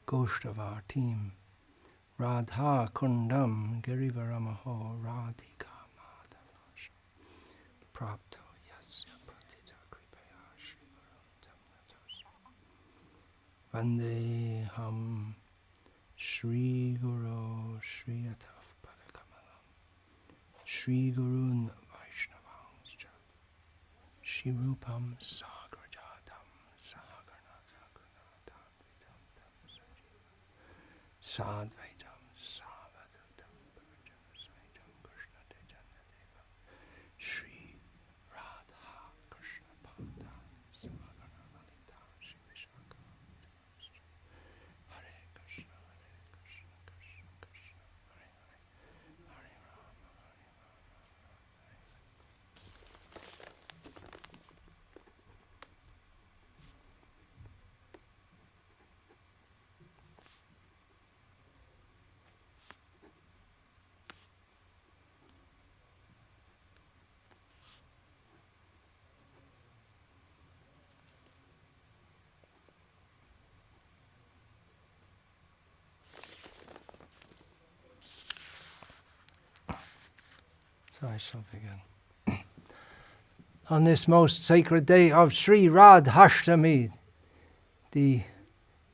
Goshtavartim Radha Kundam Girivaramaho Radhika Madhavash Prapto Yasya Pratita Kripaya Shrivarantam Natas Vandeham Shri Guru Shri Ataf Padakamalam Shri Gurun Vaishnavangscha Shri Rupam Sagrajatam Sagarna Sadvaitam Savadutam Purjana Saitam Krishna Dejana Deva Shri Radha Krishna Pada Samagana Lalita Shri Vishaka Hare Krishna Krishna Krishna Hare Hare Hare Rama Hare Rama So I shall begin. On this most sacred day of Sri Radhastami, the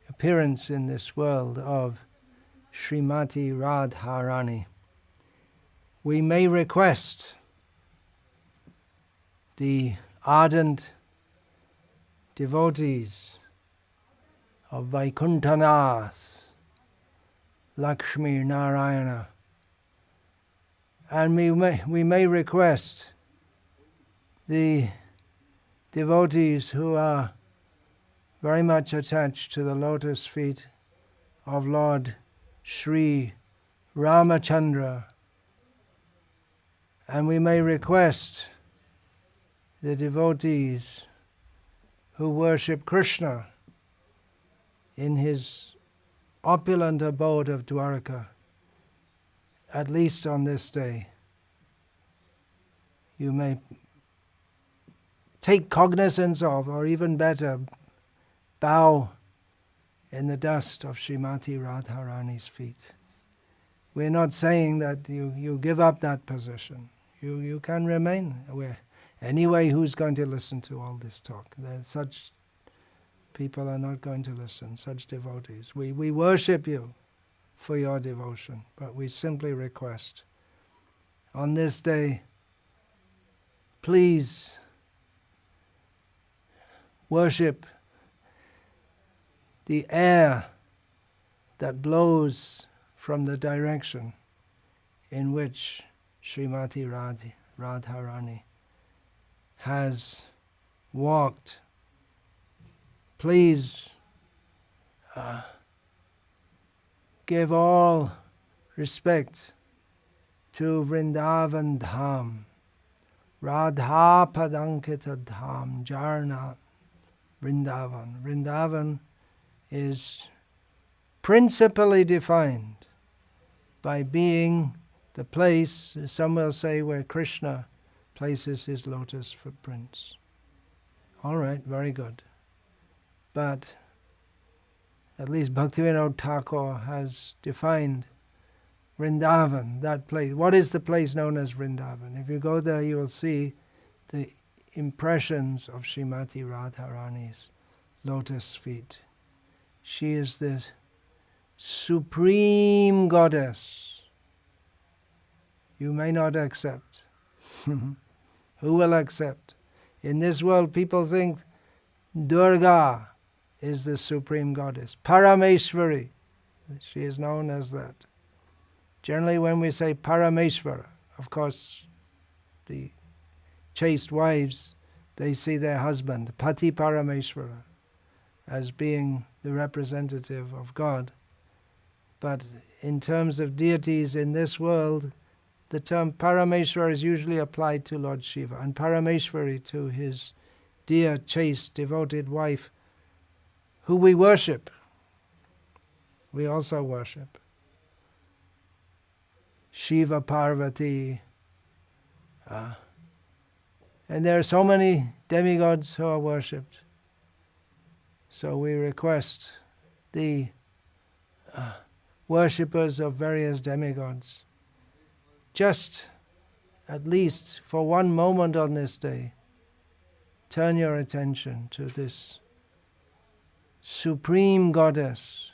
appearance in this world of Srimati Radharani, we may request the ardent devotees of Vaikuntanath, Lakshmi Narayana, and we may request the devotees who are very much attached to the lotus feet of Lord Sri Ramachandra, and we may request the devotees who worship Krishna in his opulent abode of Dwarka, at least on this day. You may take cognizance of, or even better, bow in the dust of Srimati Radharani's feet. We're not saying that you give up that position. You can remain aware. Anyway, who's going to listen to all this talk? There's such people are not going to listen, such devotees. We worship you for your devotion, but we simply request, on this day, please worship the air that blows from the direction in which Srimati Radharani has walked. Please give all respect to Vrindavan Dham, Radha Padankita Dham, Jarna Vrindavan. Vrindavan is principally defined by being the place, some will say, where Krishna places his lotus footprints. All right, very good. But at least Bhaktivinoda Thakur has defined Vrindavan, that place. What is the place known as Vrindavan? If you go there, you will see the impressions of Srimati Radharani's lotus feet. She is the supreme goddess. You may not accept. Who will accept? In this world, people think Durga is the supreme goddess. Parameshwari, she is known as that. Generally, when we say Parameshwara, of course, the chaste wives, they see their husband, Pati Parameshwara, as being the representative of God. But in terms of deities in this world, the term Parameshwara is usually applied to Lord Shiva, and Parameshwari to his dear, chaste, devoted wife, who we worship. We also worship. Shiva Parvati. And there are so many demigods who are worshipped. So we request the worshippers of various demigods, just at least for one moment on this day, turn your attention to this supreme goddess,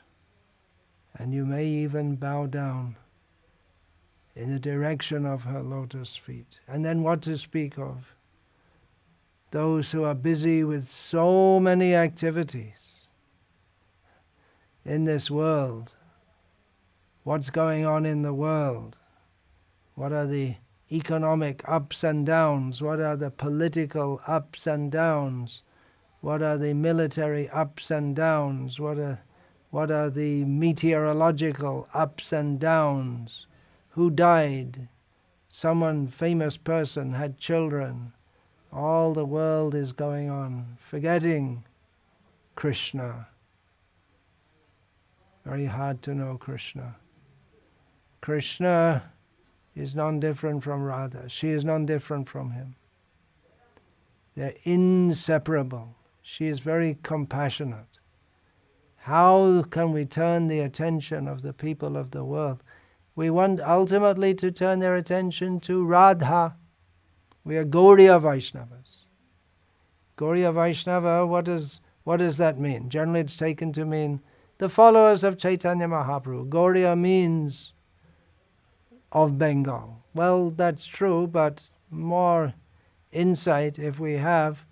and you may even bow down in the direction of her lotus feet. And then what to speak of? Those who are busy with so many activities in this world. What's going on in the world? What are the economic ups and downs? What are the political ups and downs? What are the military ups and downs? What are the meteorological ups and downs? Who died? Someone, famous person, had children. All the world is going on, forgetting Krishna. Very hard to know Krishna. Krishna is none different from Radha. She is none different from him. They're inseparable. She is very compassionate. How can we turn the attention of the people of the world? We want ultimately to turn their attention to Radha. We are Gaudiya Vaishnavas. Gaudiya Vaishnava, what does that mean? Generally it's taken to mean the followers of Chaitanya Mahaprabhu. Gaudiya means of Bengal. Well, that's true, but more insight if we have,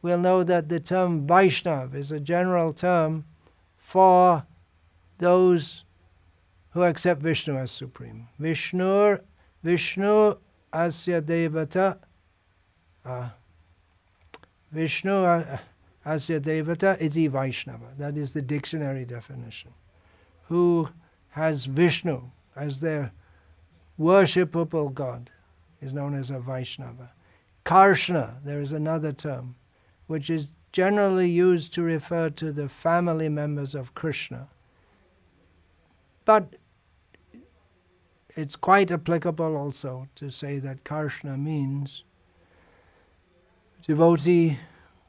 we'll know that the term Vaishnav is a general term for those who accept Vishnu as supreme. Vishnu asya devata. Vishnu asya devata iti Vaishnava. That is the dictionary definition. Who has Vishnu as their worshipable God is known as a Vaishnava. Karshna, there is another term, which is generally used to refer to the family members of Krishna. But it's quite applicable also to say that Karshna means devotee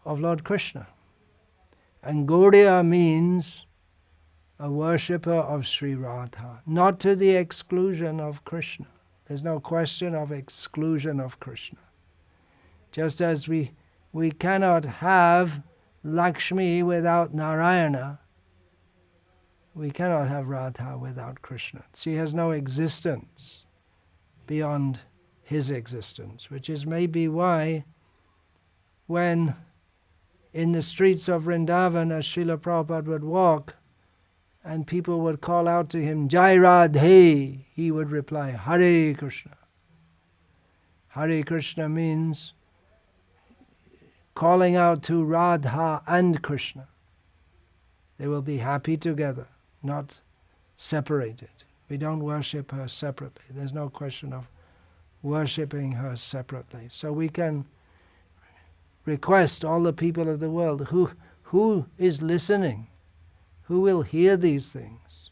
of Lord Krishna. And Gaudiya means a worshipper of Sri Radha, not to the exclusion of Krishna. There's no question of exclusion of Krishna. Just as we cannot have Lakshmi without Narayana, we cannot have Radha without Krishna. She has no existence beyond his existence, which is maybe why when in the streets of Vrindavan as Srila Prabhupada would walk and people would call out to him, Jai Radhe, he would reply, Hare Krishna. Hare Krishna means calling out to Radha and Krishna. They will be happy together, not separated. We don't worship her separately. There's no question of worshipping her separately. So we can request all the people of the world who is listening, who will hear these things.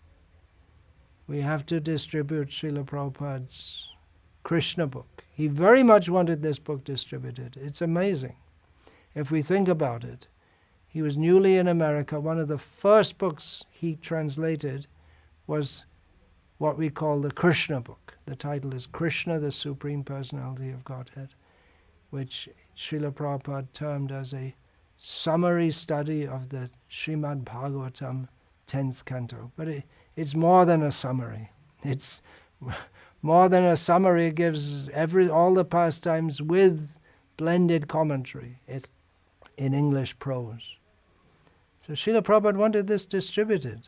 We have to distribute Srila Prabhupada's Krishna book. He very much wanted this book distributed. It's amazing. If we think about it, he was newly in America. One of the first books he translated was what we call the Krishna book. The title is Krishna, the Supreme Personality of Godhead, which Srila Prabhupada termed as a summary study of the Srimad Bhagavatam 10th canto. But it's more than a summary. It's more than a summary. It gives all the pastimes with blended commentary in English prose. So Srila Prabhupada wanted this distributed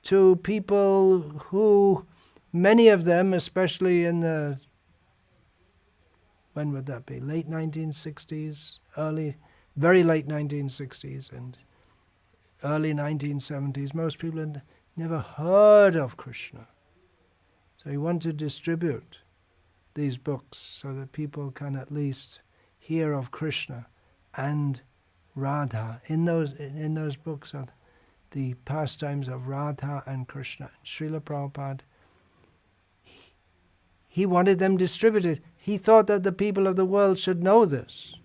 to people who, many of them, especially in the, when would that be, late 1960s, very late 1960s and early 1970s, most people had never heard of Krishna. So he wanted to distribute these books so that people can at least hear of Krishna and Radha. In those books are the pastimes of Radha and Krishna. And Srila Prabhupada, he wanted them distributed. He thought that the people of the world should know this.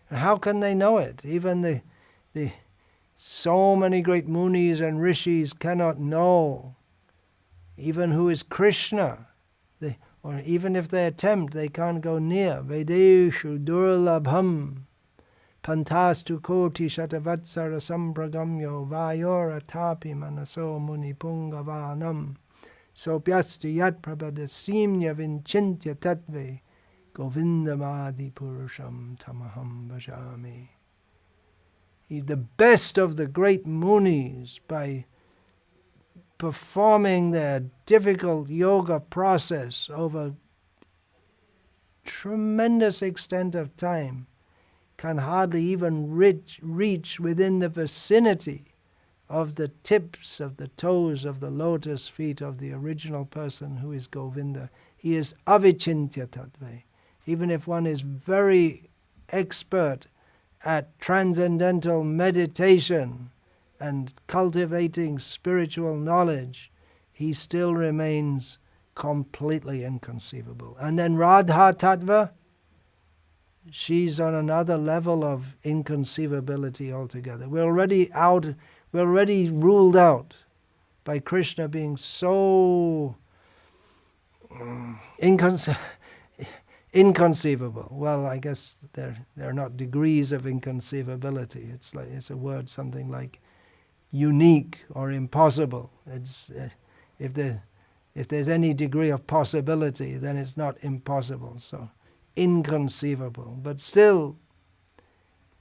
And how can they know it? Even the So many great munis and rishis cannot know even who is Krishna. Or even if they attempt, they can't go near. Vedeshu durlabham pantastu koti shatavatsara sampragamyo vayor atapi manaso munipungavanam sopyasti yat prabhadasimya vinchintya tatve govindamadi purusham tamaham bhajami. The best of the great munis, by performing their difficult yoga process over tremendous extent of time, can hardly even reach within the vicinity of the tips of the toes of the lotus feet of the original person who is Govinda. He is avichintya tattve. Even if one is very expert at transcendental meditation and cultivating spiritual knowledge, he still remains completely inconceivable. And then Radha Tattva, she's on another level of inconceivability altogether. We're already ruled out by Krishna being so inconceivable. Well, I guess there are not degrees of inconceivability. It's a word something like unique or impossible. It's if there's any degree of possibility, then it's not impossible. So inconceivable. But still,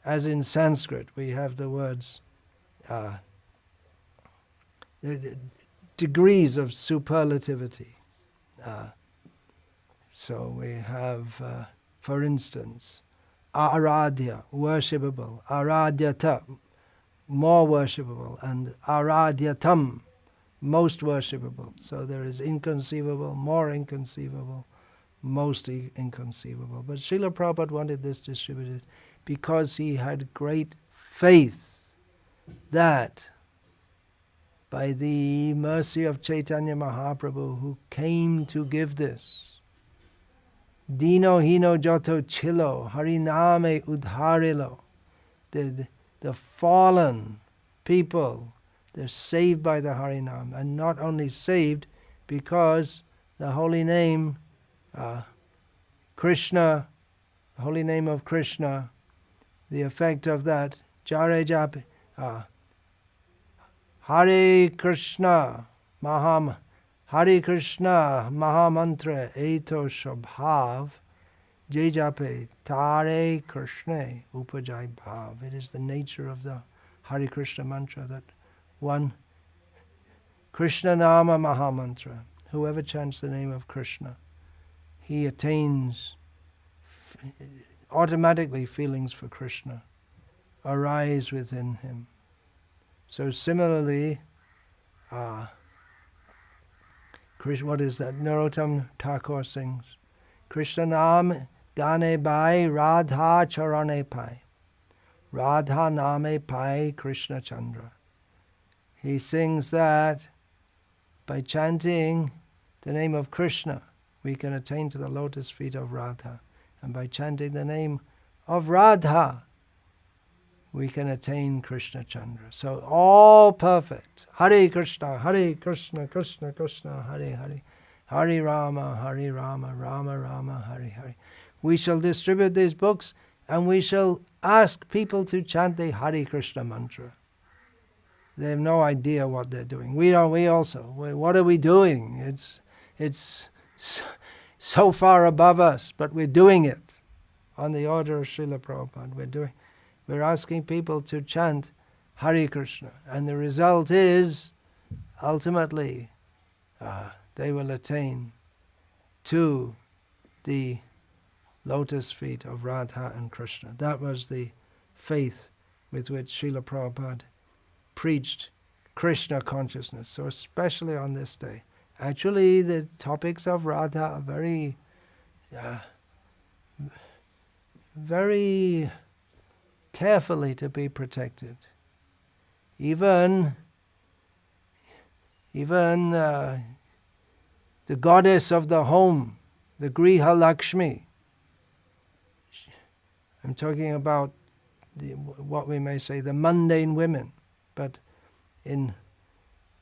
as in Sanskrit, we have the words the degrees of superlativity. So we have, for instance, aradhya, worshipable, aradhyata, more worshipable, and aradhyatam, most worshipable. So there is inconceivable, more inconceivable, most inconceivable. But Srila Prabhupada wanted this distributed because he had great faith that by the mercy of Chaitanya Mahaprabhu, who came to give this, Dino hino joto chilo, hariname udharilo, the fallen people, they're saved by the Harinam, and not only saved because the holy name, Krishna, the holy name of Krishna, the effect of that, Jare Jap, Hare Krishna, Hare Krishna, Mahamantra, Eto Shabhav, Jejape, Tare Krishna, Upajai Bhav. It is the nature of the Hare Krishna mantra that one, Krishna Nama Mahamantra, whoever chants the name of Krishna, he attains automatically feelings for Krishna arise within him. So similarly, what is that? Narottam Thakur sings, Krishna Nam Gane Pai Radha Charane Pai. Radha Name Pai Krishna Chandra. He sings that by chanting the name of Krishna, we can attain to the lotus feet of Radha. And by chanting the name of Radha, we can attain Krishna Chandra. So all perfect. Hare Krishna, Krishna Krishna, Hare Hare. Hare Rama, Rama Rama, Hare Hare. We shall distribute these books and we shall ask people to chant the Hare Krishna mantra. They have no idea what they're doing. We also. What are we doing? It's so far above us, but we're doing it on the order of Srila Prabhupada. We're asking people to chant Hare Krishna, and the result is, ultimately, they will attain to the lotus feet of Radha and Krishna. That was the faith with which Srila Prabhupada preached Krishna consciousness, so especially on this day. Actually, the topics of Radha are very, very carefully to be protected. Even the goddess of the home, the Griha Lakshmi. I'm talking about what we may say the mundane women. but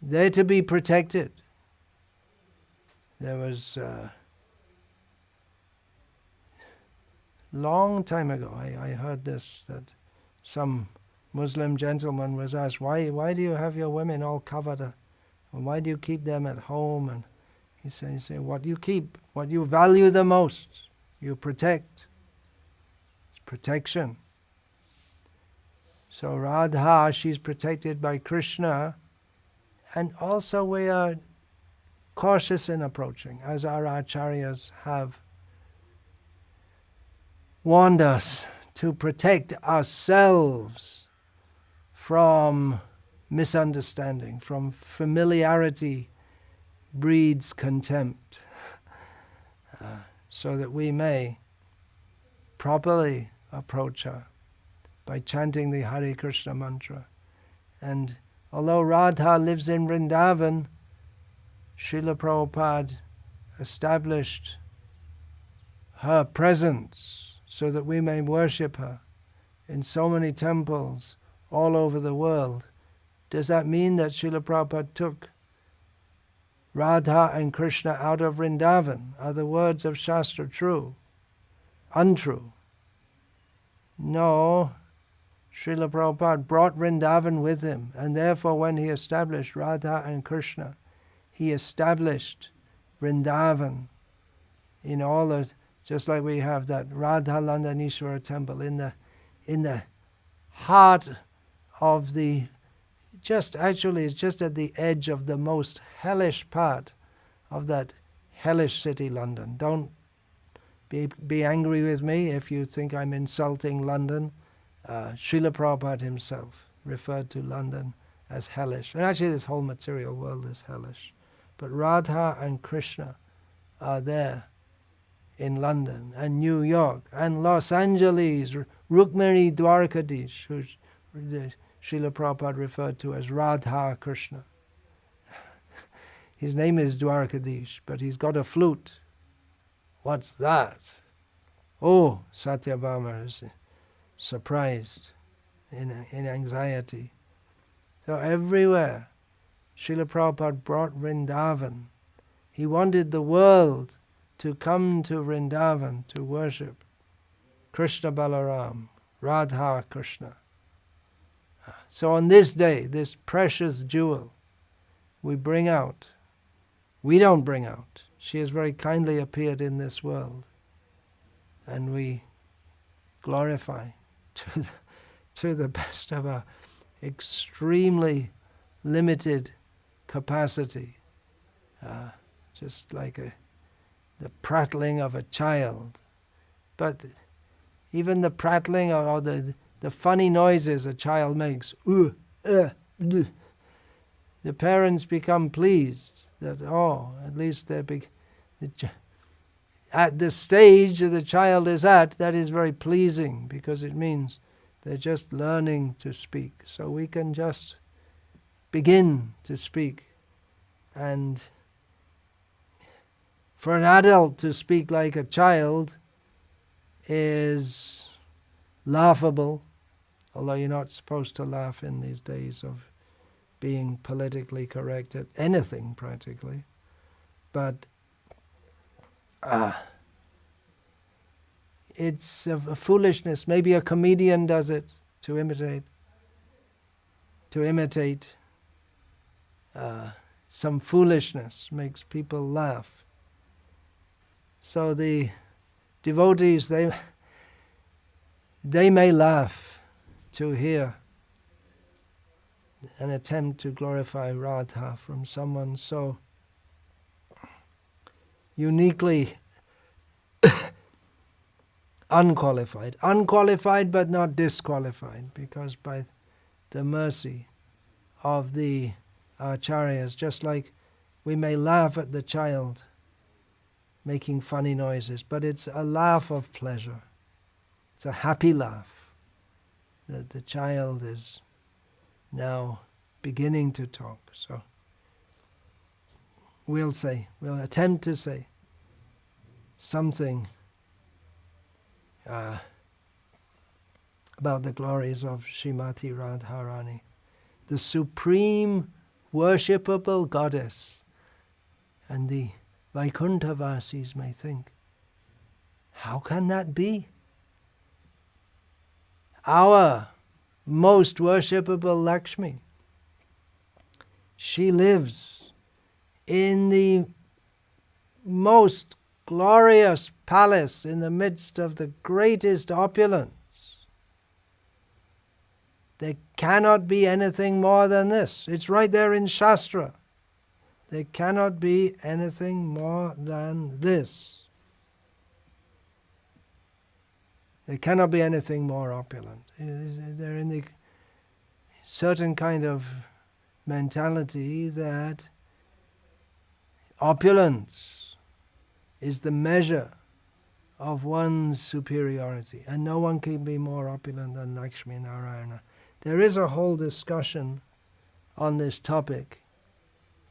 they're to be protected. There was long time ago, I heard this, that some Muslim gentleman was asked, why do you have your women all covered? And why do you keep them at home? And he said, what you keep, what you value the most, you protect. It's protection. So Radha, she's protected by Krishna, and also we are cautious in approaching, as our acharyas have warned us to protect ourselves from misunderstanding, from familiarity breeds contempt, so that we may properly approach her by chanting the Hare Krishna mantra. And although Radha lives in Vrindavan, Srila Prabhupada established her presence so that we may worship her in so many temples all over the world. Does that mean that Srila Prabhupada took Radha and Krishna out of Vrindavan? Are the words of Shastra true? Untrue? No. Srila Prabhupada brought Vrindavan with him, and therefore when he established Radha and Krishna, he established Vrindavan in all the, just like we have that Radha Landanishwara temple in the heart of the, it's just at the edge of the most hellish part of that hellish city, London. Don't be angry with me if you think I'm insulting London. Srila Prabhupada himself referred to London as hellish. And actually this whole material world is hellish. But Radha and Krishna are there in London and New York and Los Angeles, Rukmini Dwarkadish, who Srila Prabhupada referred to as Radha Krishna. His name is Dwarkadish, but he's got a flute. What's that? Oh, Satyabhama is surprised, in anxiety. So everywhere, Srila Prabhupada brought Vrindavan. He wanted the world to come to Vrindavan to worship Krishna Balaram, Radha Krishna. So on this day, this precious jewel, we don't bring out. She has very kindly appeared in this world, and we glorify to the best of our extremely limited capacity, just like the prattling of a child. But even the prattling or the funny noises a child makes, the parents become pleased that, at least at the stage the child is at, that is very pleasing, because it means they're just learning to speak. So we can just begin to speak. And for an adult to speak like a child is laughable, although you're not supposed to laugh in these days of being politically correct at anything practically. But it's a foolishness. Maybe a comedian does it to imitate some foolishness, makes people laugh. So the devotees, they may laugh to hear an attempt to glorify Radha from someone so uniquely unqualified but not disqualified, because by the mercy of the acharyas, just like we may laugh at the child making funny noises, but it's a laugh of pleasure. It's a happy laugh that the child is now beginning to talk. So we'll attempt to say something about the glories of Srimati Radharani. the supreme worshipable goddess. And the Vaikuntha-vasis may think, how can that be? Our most worshipable Lakshmi, she lives in the most glorious palace in the midst of the greatest opulence. There cannot be anything more than this. It's right there in Shastra. There cannot be anything more than this. There cannot be anything more opulent. They're in the certain kind of mentality that opulence is the measure of one's superiority, and no one can be more opulent than Lakshmi Narayana. There is a whole discussion on this topic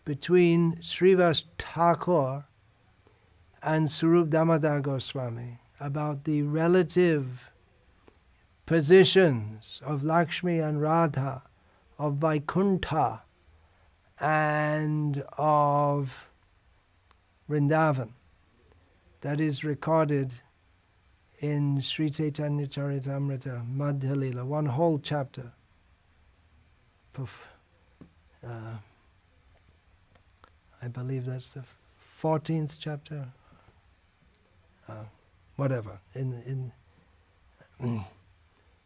between Srivas Thakur and Swarup Damodar Goswami about the relative positions of Lakshmi and Radha, of Vaikuntha and of Vrindavan. That is recorded in Sri Chaitanya Charitamrita, Madhya Lila, one whole chapter. I believe that's the 14th chapter. Whatever.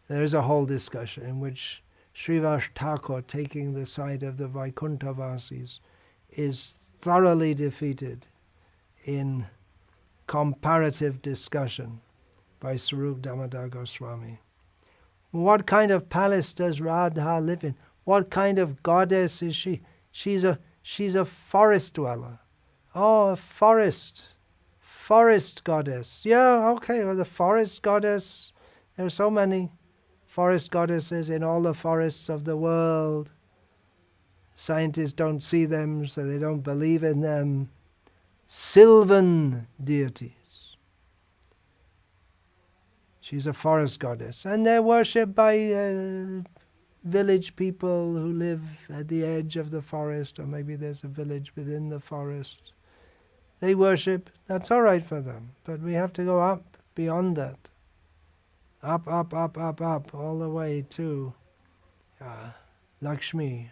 There is a whole discussion in which Srivas Thakur, taking the side of the Vaikuntha-vasis, is thoroughly defeated in comparative discussion by Swarup Damodar Goswami. What kind of palace does Radha live in? What kind of goddess is she? She's a forest dweller. Oh, a forest goddess. Yeah, okay, well, the forest goddess, there are so many forest goddesses in all the forests of the world. Scientists don't see them, so they don't believe in them. Sylvan deities. She's a forest goddess, and they're worshipped by village people who live at the edge of the forest, or maybe there's a village within the forest. They worship, that's all right for them, but we have to go up beyond that. Up, all the way to Lakshmi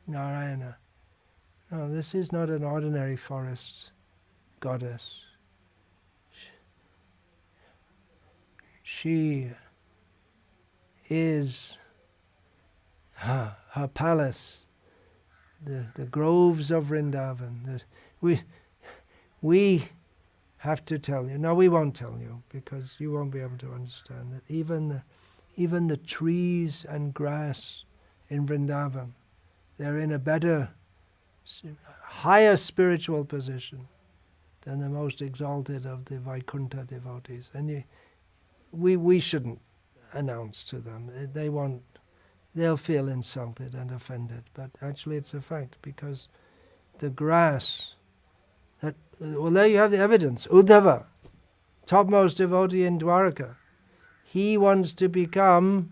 Narayana. No, this is not an ordinary forest goddess. She is her palace, the groves of Vrindavan. We have to tell you. No, we won't tell you, because you won't be able to understand that even the trees and grass in Vrindavan, they're in a better, higher spiritual position than the most exalted of the Vaikuntha devotees. And we shouldn't announce to them. They won't. They'll feel insulted and offended. But actually it's a fact, because the grass, well, there you have the evidence. Uddhava, topmost devotee in Dwaraka, he wants to become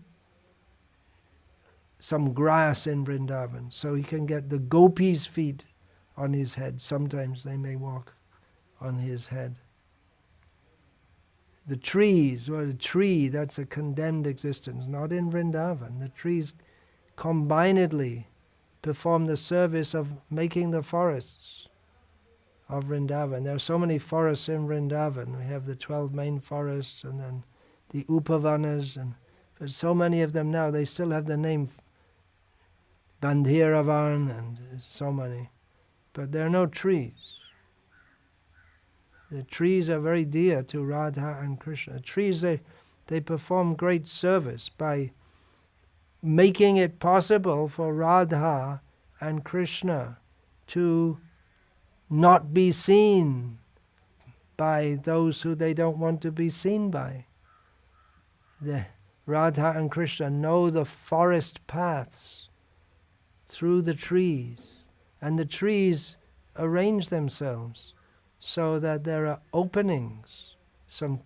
some grass in Vrindavan so he can get the gopis' feet on his head. Sometimes they may walk on his head. The trees, well, the tree, that's a condemned existence, not in Vrindavan. The trees combinedly perform the service of making the forests of Vrindavan. There are so many forests in Vrindavan. We have the 12 main forests, and then the Upavanas, and there's so many of them now. They still have the name Bandhiravan and so many. But there are no trees. The trees are very dear to Radha and Krishna. Trees, they perform great service by making it possible for Radha and Krishna to not be seen by those who they don't want to be seen by. The Radha and Krishna know the forest paths through the trees, and the trees arrange themselves so that there are openings, some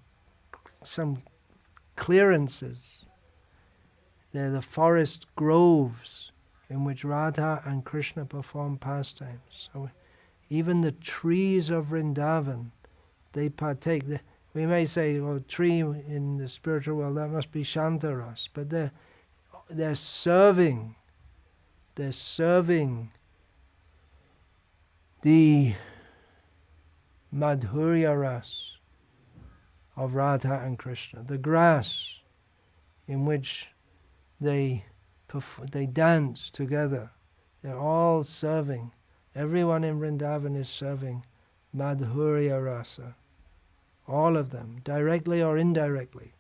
clearances. They're the forest groves in which Radha and Krishna perform pastimes. So even the trees of Vrindavan, they partake. We may say, well, tree in the spiritual world, that must be Shantaras, but they're serving the Madhurya Ras of Radha and Krishna, the grass in which they dance together. They're all serving. Everyone in Vrindavan is serving Madhurya Rasa. All of them, directly or indirectly,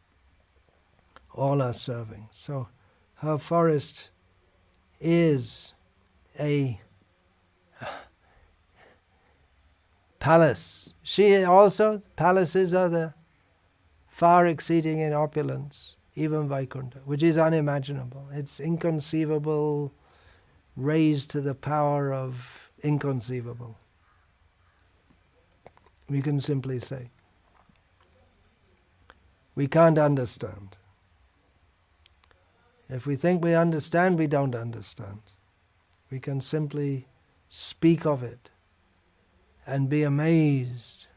all are serving. So her forest is a palace. Palaces are the far exceeding in opulence, even Vaikuntha, which is unimaginable. It's inconceivable, raised to the power of inconceivable. We can simply say. We can't understand. If we think we understand, we don't understand. We can simply speak of it and be amazed.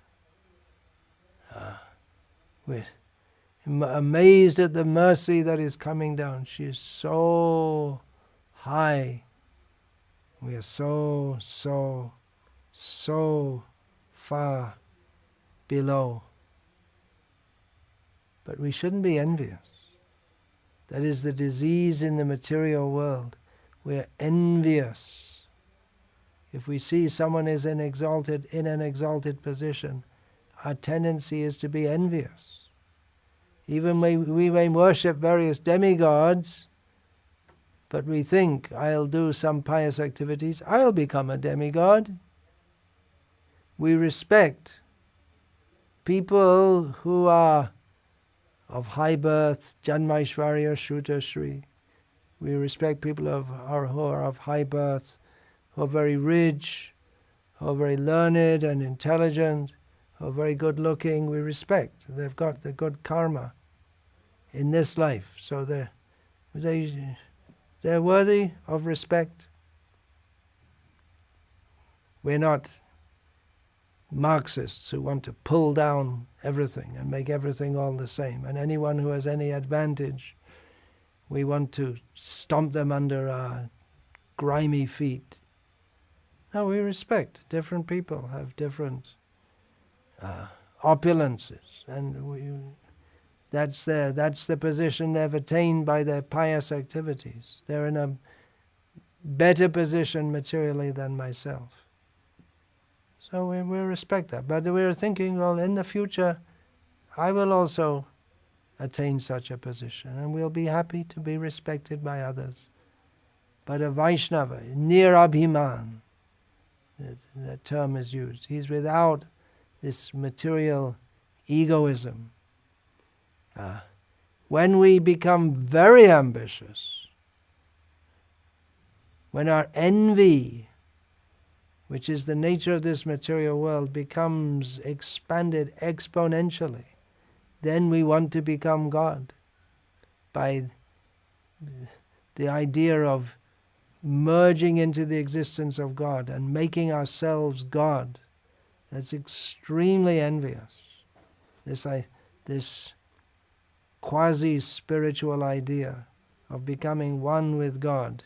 Amazed at the mercy that is coming down. She is so high. We are so far below. But we shouldn't be envious. That is the disease in the material world. We're envious. If we see someone is in an exalted position, our tendency is to be envious. Even we may worship various demigods, but we think, I'll do some pious activities, I'll become a demigod. We respect people who are of high birth, Janmaishvarya, Shruta, Shri. We respect people who are of high birth, who are very rich, who are very learned and intelligent, who are very good looking. We respect. They've got the good karma in this life. So they're worthy of respect. We're not Marxists who want to pull down everything and make everything all the same. And anyone who has any advantage, we want to stomp them under our grimy feet. No, we respect. Different people have different opulences, and that's the position they've attained by their pious activities. They're in a better position materially than myself. So we respect that. But we're thinking, well, in the future, I will also attain such a position, and we'll be happy to be respected by others. But a Vaishnava, nirabhiman, that term is used. He's without this material egoism. When we become very ambitious, when our envy, which is the nature of this material world, becomes expanded exponentially, then we want to become God by the idea of merging into the existence of God and making ourselves God. That's extremely envious. This quasi-spiritual idea of becoming one with God.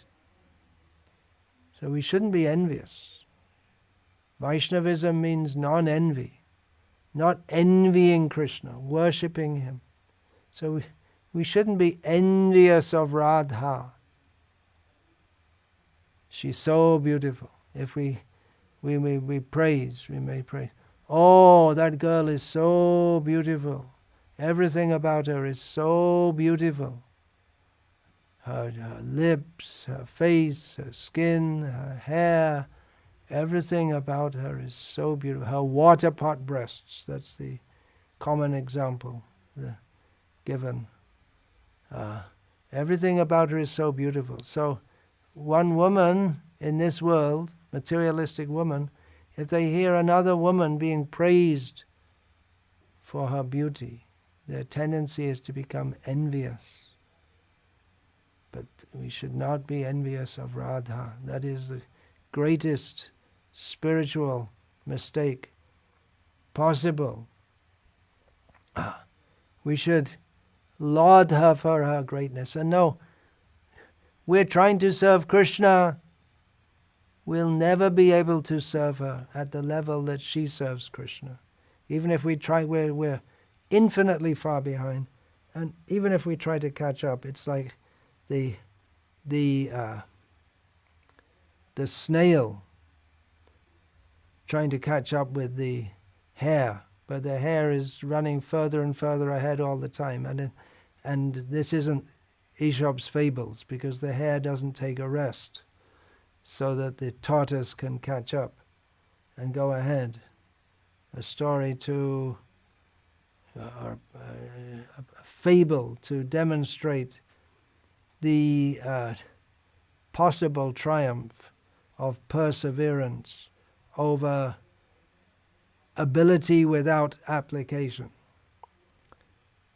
So we shouldn't be envious. Vaishnavism means non-envy, not envying Krishna, worshipping Him. So we shouldn't be envious of Radha. She's so beautiful. If we praise, we may praise. Oh, that girl is so beautiful. Everything about her is so beautiful. Her lips, her face, her skin, her hair, everything about her is so beautiful. Her water pot breasts, that's the common example given. Everything about her is so beautiful. So one woman in this world, materialistic woman, if they hear another woman being praised for her beauty, their tendency is to become envious. But we should not be envious of Radha. That is the greatest spiritual mistake possible. We should laud her for her greatness. And no, we're trying to serve Krishna. We'll never be able to serve her at the level that she serves Krishna. Even if we try, we're infinitely far behind. And even if we try to catch up, it's like the snail trying to catch up with the hare, but the hare is running further and further ahead all the time. And this isn't Aesop's fables, because the hare doesn't take a rest so that the tortoise can catch up and go ahead. A story to, or a fable to demonstrate the possible triumph of perseverance over ability without application.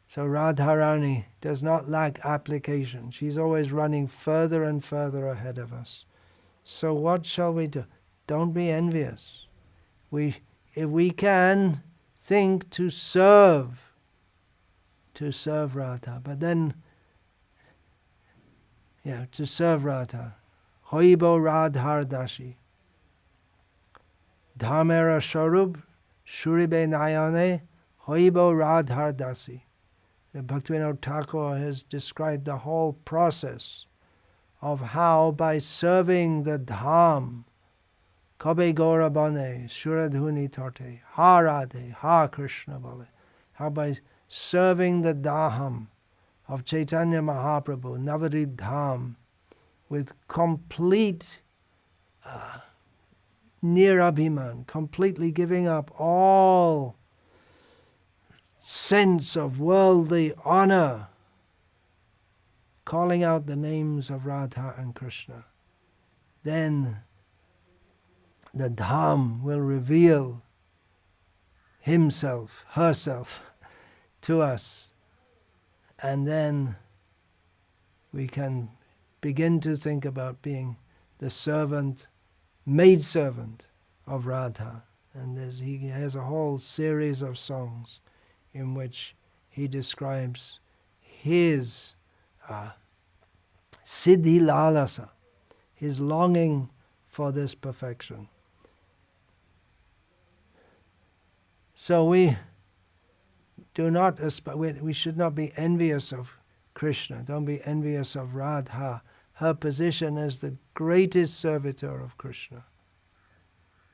So Radharani does not lack application. She's always running further and further ahead of us. So what shall we do? Don't be envious. If we can, think to serve Radha. But then, to serve Radha. Hoibo Radhar Dashi. Dharmera Sharub Shuribe Nayane Hoibo Radhar Dasi. Bhaktivinoda Thakur has described the whole process of how by serving the Dham, Kabe Gora Bane, Suradhuni Torte, Ha Radhe, Ha Krishna Bole, how by serving the Dham of Chaitanya Mahaprabhu, Navarid Dham, with complete nirabhiman, completely giving up all sense of worldly honor, calling out the names of Radha and Krishna, then the Dham will reveal himself, herself to us, and then we can begin to think about being the servant, maidservant of Radha. And he has a whole series of songs in which he describes his siddhi lalasa, his longing for this perfection. So we do not we should not be envious of Krishna. Don't be envious of Radha. Her position as the greatest servitor of Krishna.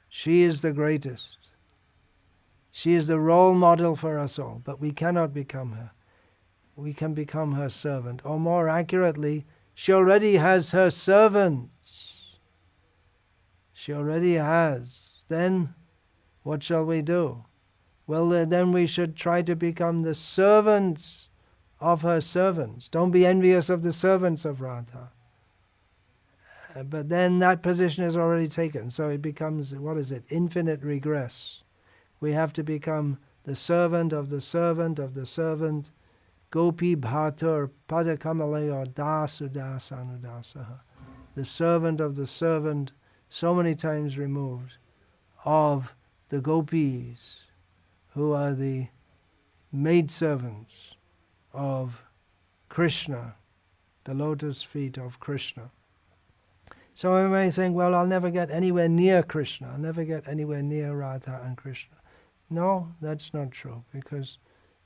She is the greatest. She is the role model for us all, but we cannot become her. We can become her servant, or more accurately, she already has her servants. She already has. Then, what shall we do? Well, then we should try to become the servants of her servants. Don't be envious of the servants of Radha. But then that position is already taken, so it becomes, infinite regress. We have to become the servant of the servant of the servant, Gopi Bhatur Padakamalaya Dasudasanudasaha, the servant of the servant, so many times removed, of the gopis, who are the maidservants of Krishna, the lotus feet of Krishna. So we may think, well, I'll never get anywhere near Krishna. I'll never get anywhere near Radha and Krishna. No, that's not true, because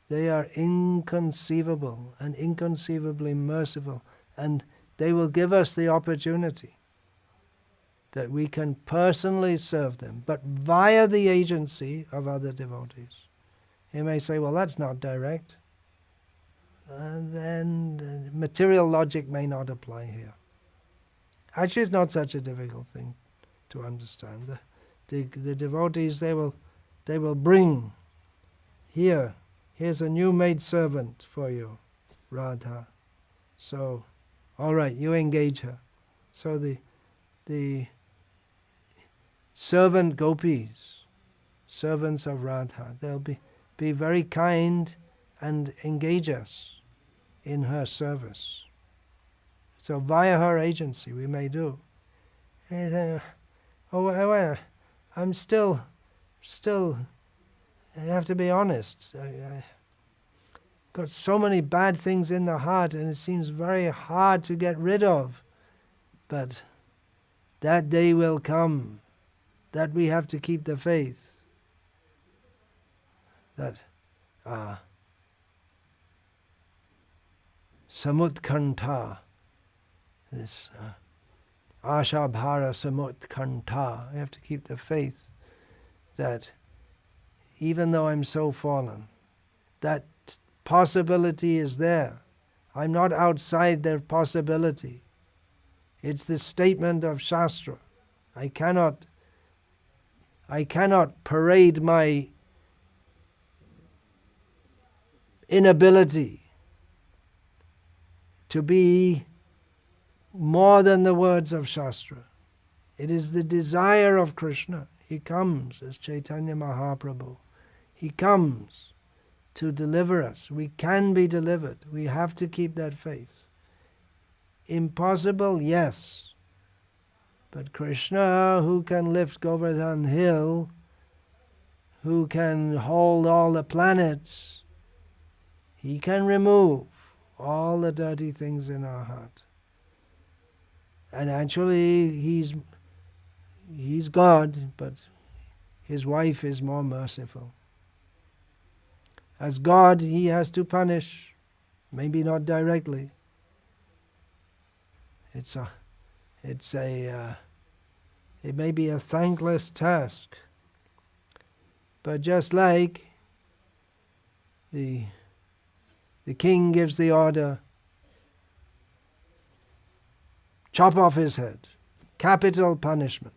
they are inconceivable and inconceivably merciful, and they will give us the opportunity that we can personally serve them, but via the agency of other devotees. You may say, well, that's not direct. Then material logic may not apply here. Actually, it's not such a difficult thing to understand. The devotees, they will bring, here's a new maidservant for you, Radha. So, all right, you engage her. So the servant gopis, servants of Radha, they'll be very kind and engage us in her service. So via her agency we may do. And you think, oh, well, I'm still, I have to be honest. I got so many bad things in the heart and it seems very hard to get rid of. But that day will come that we have to keep the faith. That samutkanta, this ashabhara samutkanta, we have to keep the faith that even though I'm so fallen, that possibility is there. I'm not outside their possibility. It's the statement of Shastra. I cannot parade my inability to be more than the words of Shastra. It is the desire of Krishna. He comes as Chaitanya Mahaprabhu. He comes to deliver us. We can be delivered. We have to keep that faith. Impossible? Yes. But Krishna, who can lift Govardhan Hill, who can hold all the planets, he can remove all the dirty things in our heart. And actually, he's God, but his wife is more merciful. As God, he has to punish, maybe not directly. It may be a thankless task, but just like the king gives the order, chop off his head, capital punishment.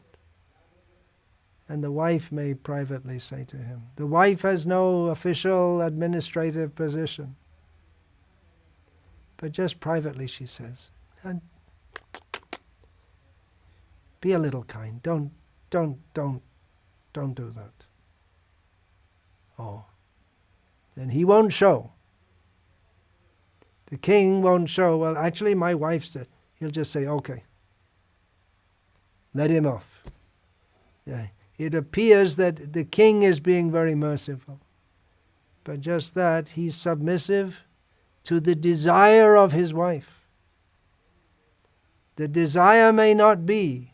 And the wife may privately say to him, the wife has no official administrative position, but just privately she says, be a little kind, don't do that. Oh, then he won't show. The king won't show, well, actually my wife said, he'll just say, okay, let him off. Yeah. It appears that the king is being very merciful, but just that he's submissive to the desire of his wife. The desire may not be,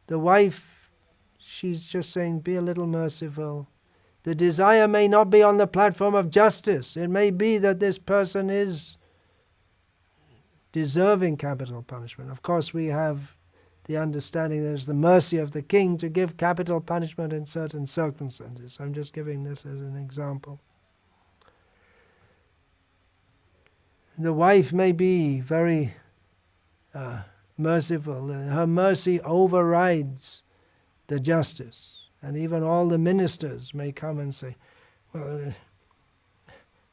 the wife, she's just saying, be a little merciful. The desire may not be on the platform of justice. It may be that this person is deserving capital punishment. Of course, we have the understanding there's the mercy of the king to give capital punishment in certain circumstances. I'm just giving this as an example. The wife may be very merciful. Her mercy overrides the justice. And even all the ministers may come and say, well,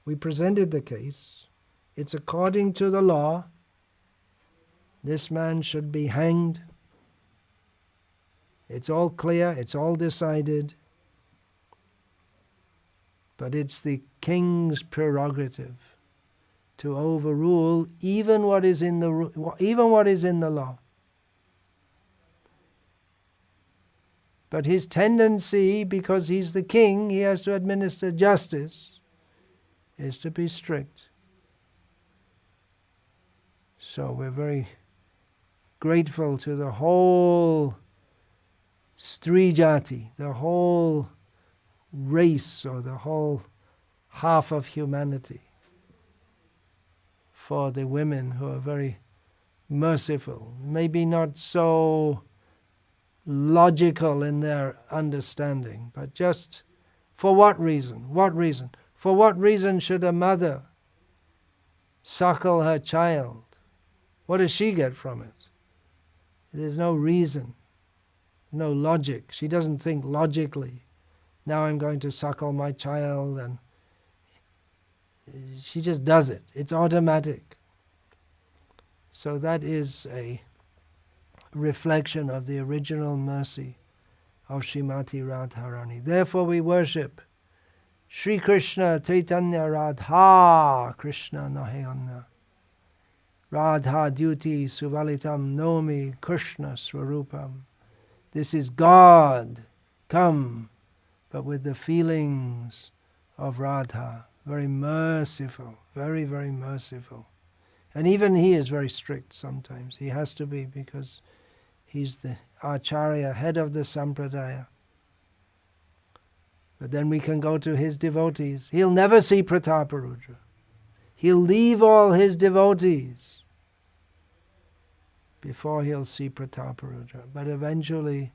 we presented the case. It's according to the law. This man should be hanged. It's all clear, it's all decided. But it's the king's prerogative to overrule even what is in the law. But his tendency, because he's the king, he has to administer justice, is to be strict. So we're very grateful to the whole Stri Jati, the whole race or the whole half of humanity, for the women who are very merciful, maybe not so logical in their understanding, but just for what reason? What reason? For what reason should a mother suckle her child? What does she get from it? There's no reason, no logic. She doesn't think logically. Now I'm going to suckle my child, and she just does it. It's automatic. So that is a reflection of the original mercy of Srimati Radharani. Therefore we worship Sri Krishna Chaitanya Radha Krishna Nahayana. Radha Dyuti Suvalitam Nomi Krishna Swarupam. This is God come, but with the feelings of Radha. Very merciful, very, very merciful. And even he is very strict sometimes. He has to be, because he's the Acharya, head of the Sampradaya. But then we can go to his devotees. He'll never see Prataparudra. He'll leave all his devotees before he'll see Prataparudra. But eventually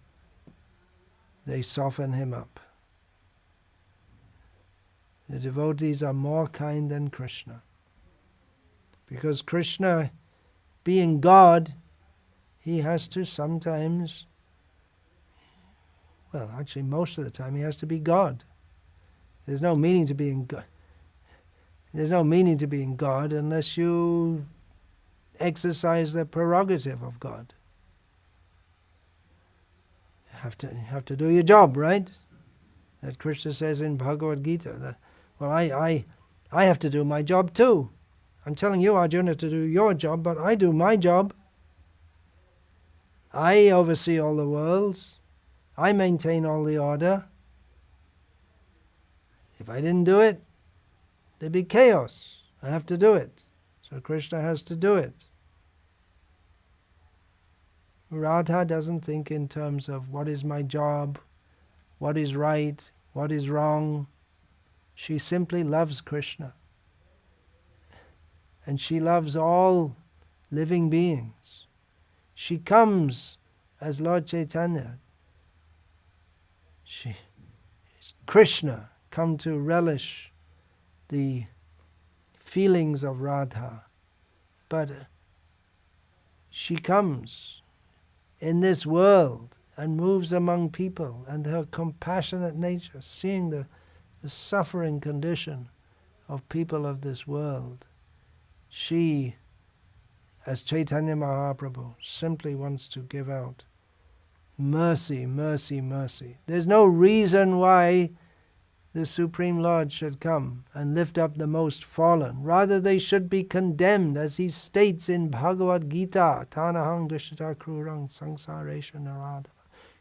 they soften him up. The devotees are more kind than Krishna. Because Krishna, being God, he has to sometimes, well, actually most of the time, he has to be God. There's no meaning to being God. There's no meaning to being God unless you exercise the prerogative of God. You have to do your job, right? That Krishna says in Bhagavad Gita that, well, I have to do my job too. I'm telling you, Arjuna, to do your job, but I do my job. I oversee all the worlds. I maintain all the order. If I didn't do it, there'd be chaos. I have to do it. So Krishna has to do it. Radha doesn't think in terms of what is my job, what is right, what is wrong. She simply loves Krishna. And she loves all living beings. She comes as Lord Chaitanya. Krishna come to relish the feelings of Radha. But she comes in this world and moves among people, and her compassionate nature, seeing the suffering condition of people of this world, she, as Chaitanya Mahaprabhu, simply wants to give out mercy, mercy, mercy. There's no reason why the Supreme Lord should come and lift up the most fallen. Rather, they should be condemned, as he states in Bhagavad Gita, Tanahang Drishtata Krurang Samsaresha Narada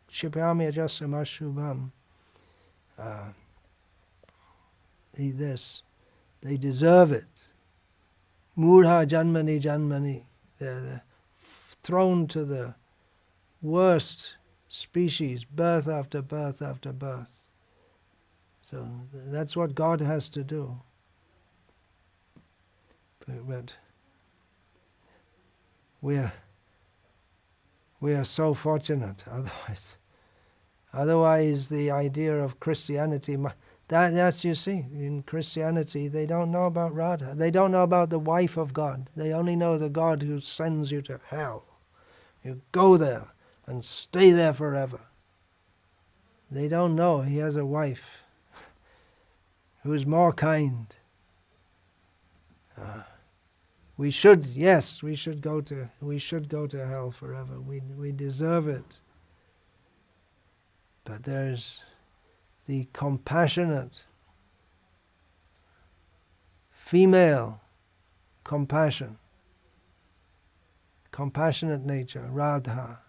Kshipyami Ajasamashubham. They deserve it. Murha Janmani Janmani. They're thrown to the worst species, birth after birth after birth. So that's what God has to do. But we are so fortunate. Otherwise, the idea of Christianity, that's, you see, in Christianity, they don't know about Radha. They don't know about the wife of God. They only know the God who sends you to hell. You go there and stay there forever. They don't know he has a wife who is more kind. We should go to hell forever. We deserve it. But there's the compassionate female compassionate nature, Radha.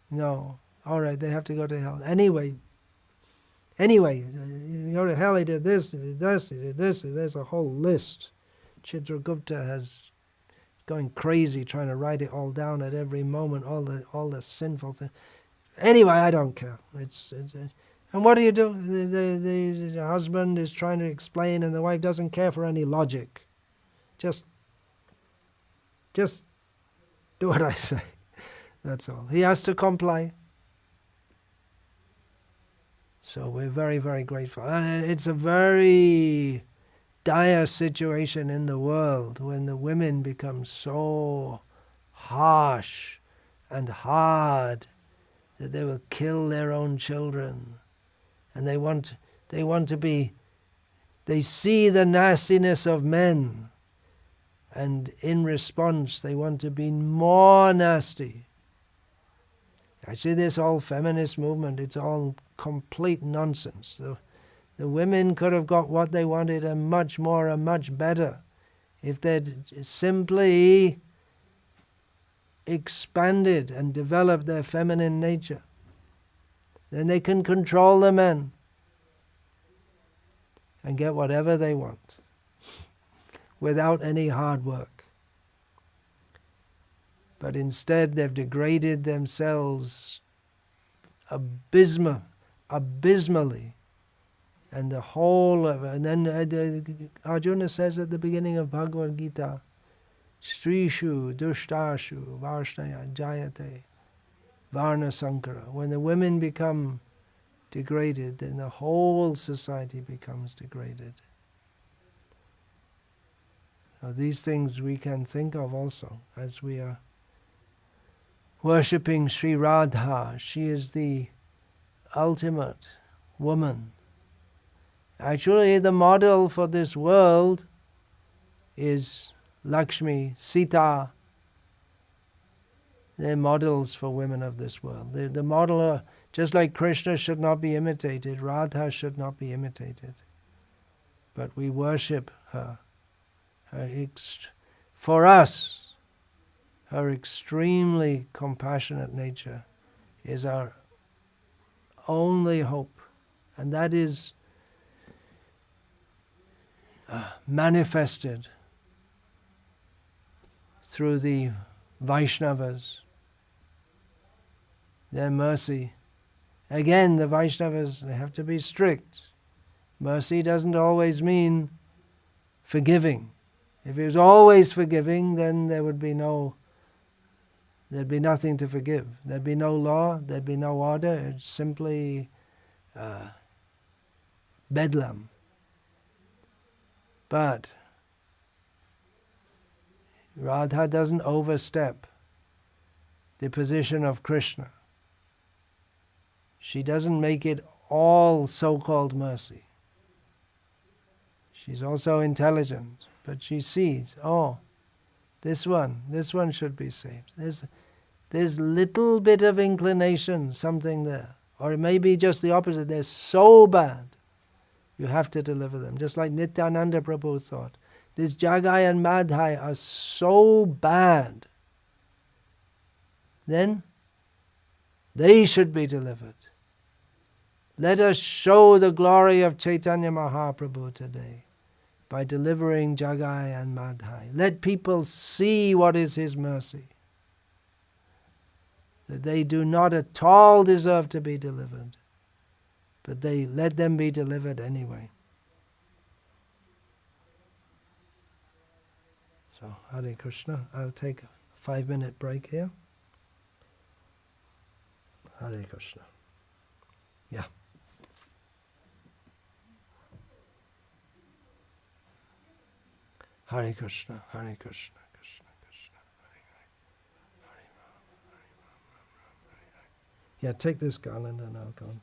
No, all right, they have to go to hell. Anyway, you go to hell, he did this, he did this, he did this, there's a whole list. Chitragupta has going crazy trying to write it all down at every moment, all the sinful things. Anyway, I don't care. And what do you do? The husband is trying to explain, and the wife doesn't care for any logic. Just do what I say. That's all. He has to comply. So we're very, very grateful. And it's a very dire situation in the world when the women become so harsh and hard that they will kill their own children. And they see the nastiness of men, and in response they want to be more nasty. Actually, this whole feminist movement, it's all complete nonsense. The women could have got what they wanted and much more and much better if they'd simply expanded and developed their feminine nature, then they can control the men and get whatever they want without any hard work. But instead they've degraded themselves abysmally, and the whole of, and then Arjuna says at the beginning of Bhagavad Gita, Strishu dushtashu varshnaya jayate varna sankara. When the women become degraded, then the whole society becomes degraded. So these things we can think of also as we are worshipping Sri Radha. She is the ultimate woman. Actually, the model for this world is Lakshmi, Sita. They're models for women of this world. The model, just like Krishna should not be imitated, Radha should not be imitated. But we worship her. For us, her extremely compassionate nature is our only hope. And that is manifested through the Vaishnavas, their mercy. Again, the Vaishnavas, they have to be strict. Mercy doesn't always mean forgiving. If it was always forgiving, then there'd be nothing to forgive. There'd be no law, there'd be no order. It's simply bedlam. But Radha doesn't overstep the position of Krishna. She doesn't make it all so-called mercy. She's also intelligent, but she sees, oh, this one should be saved. There's little bit of inclination, something there. Or it may be just the opposite. They're so bad, you have to deliver them. Just like Nityananda Prabhu thought. This Jagai and Madhai are so bad. Then they should be delivered. Let us show the glory of Chaitanya Mahaprabhu today by delivering Jagai and Madhai. Let people see what is his mercy. That they do not at all deserve to be delivered, but they let them be delivered anyway. So, Hare Krishna. I'll take a 5-minute break here. Hare Krishna. Yeah. Hare Krishna, Hare Krishna, Krishna Krishna, Hare Hare, Hare Rama, Hare Rama, Rama Hare Hare. Yeah, take this garland and I'll go.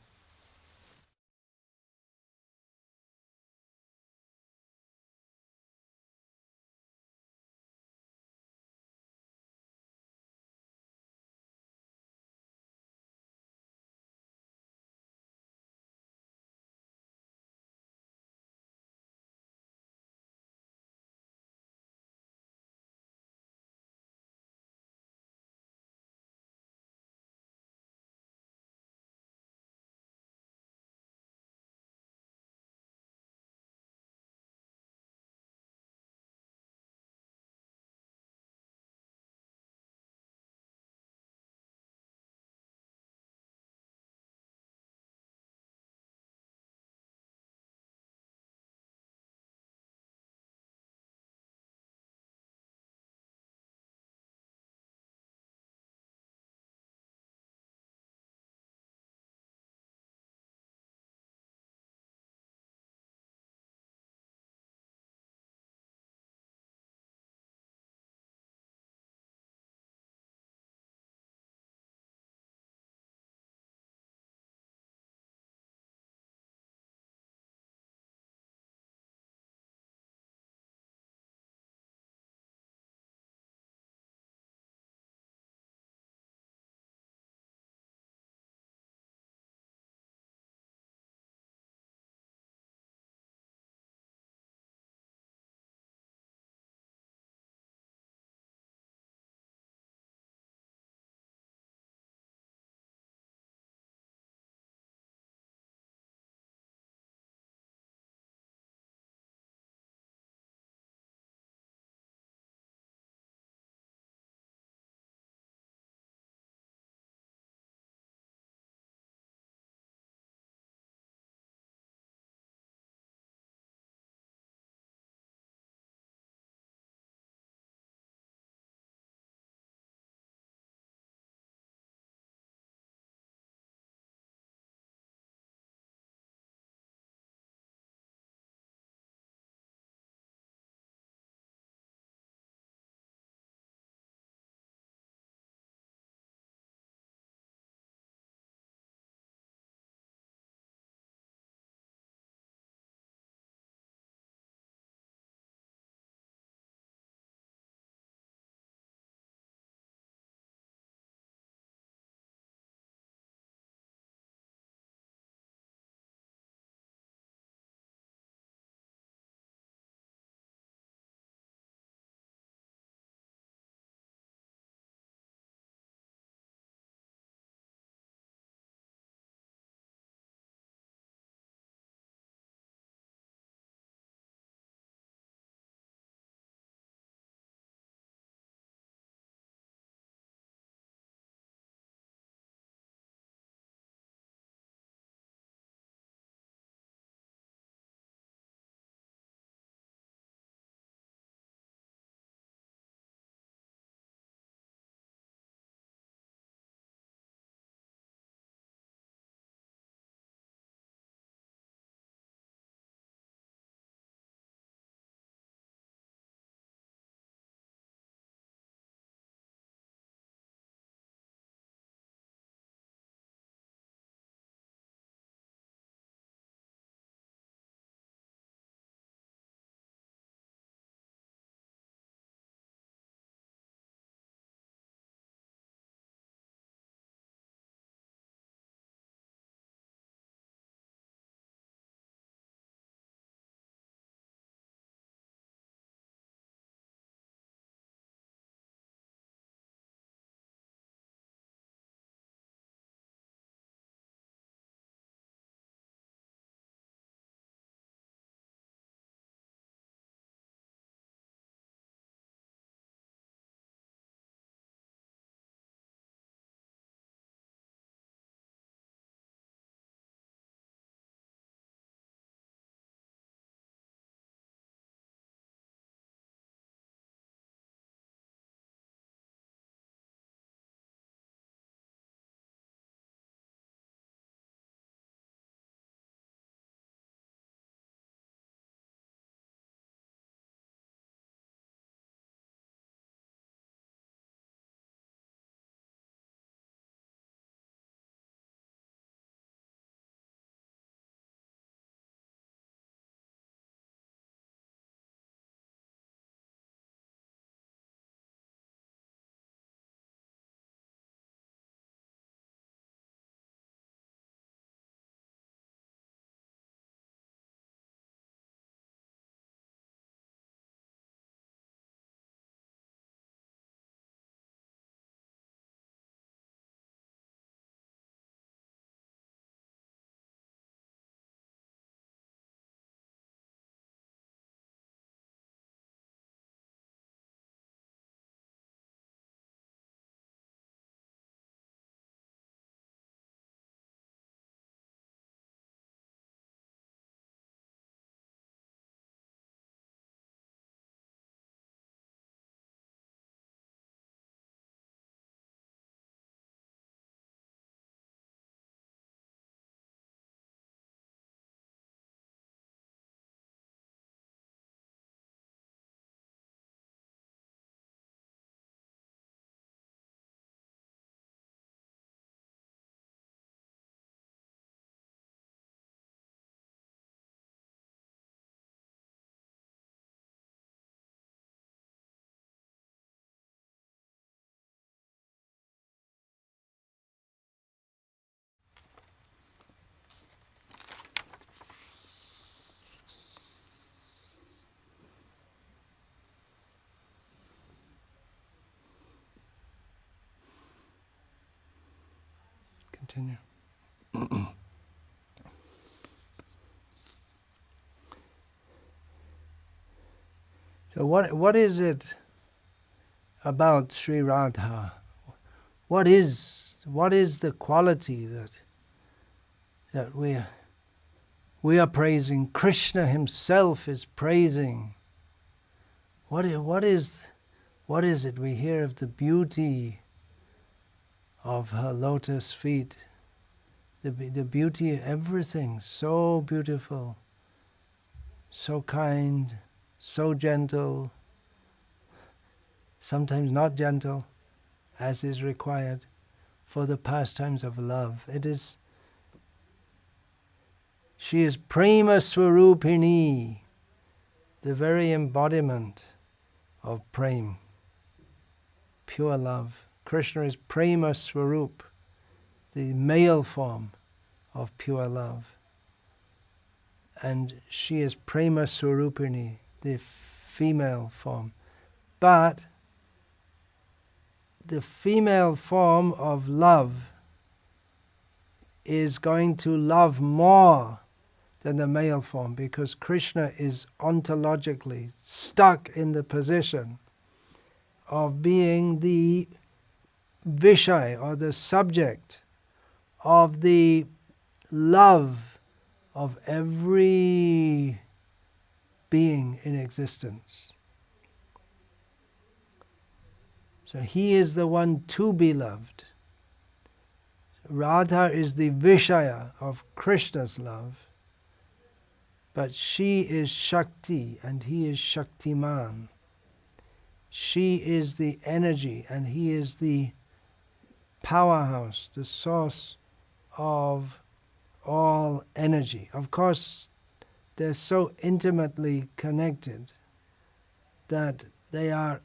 Chaitanya. So what is it about Sri Radha? What is the quality that we are praising? Krishna himself is praising. What is it? We hear of the beauty of her lotus feet, the beauty of everything, so beautiful, so kind, so gentle, sometimes not gentle, as is required for the pastimes of love. She is Prema Swarupini, the very embodiment of prem, pure love. Krishna is Prema Swarup, the male form of pure love. And she is Prema Swarupini, the female form. But the female form of love is going to love more than the male form, because Krishna is ontologically stuck in the position of being the Vishay, or the subject of the love of every being in existence. So he is the one to be loved. Radha is the Vishaya of Krishna's love, but she is Shakti and he is Shaktiman. She is the energy and he is the powerhouse, the source of all energy. Of course, they're so intimately connected that they are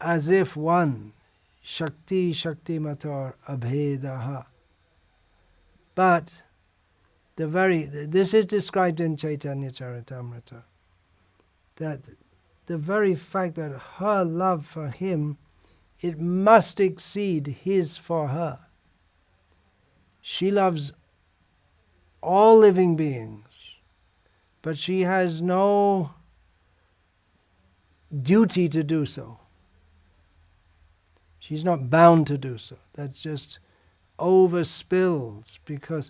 as if one. Shakti Shaktimatar Abhedaha. But this is described in Chaitanya Charitamrita, that the very fact that her love for him, it must exceed his for her. She loves all living beings, but she has no duty to do so. She's not bound to do so. That's just overspills because...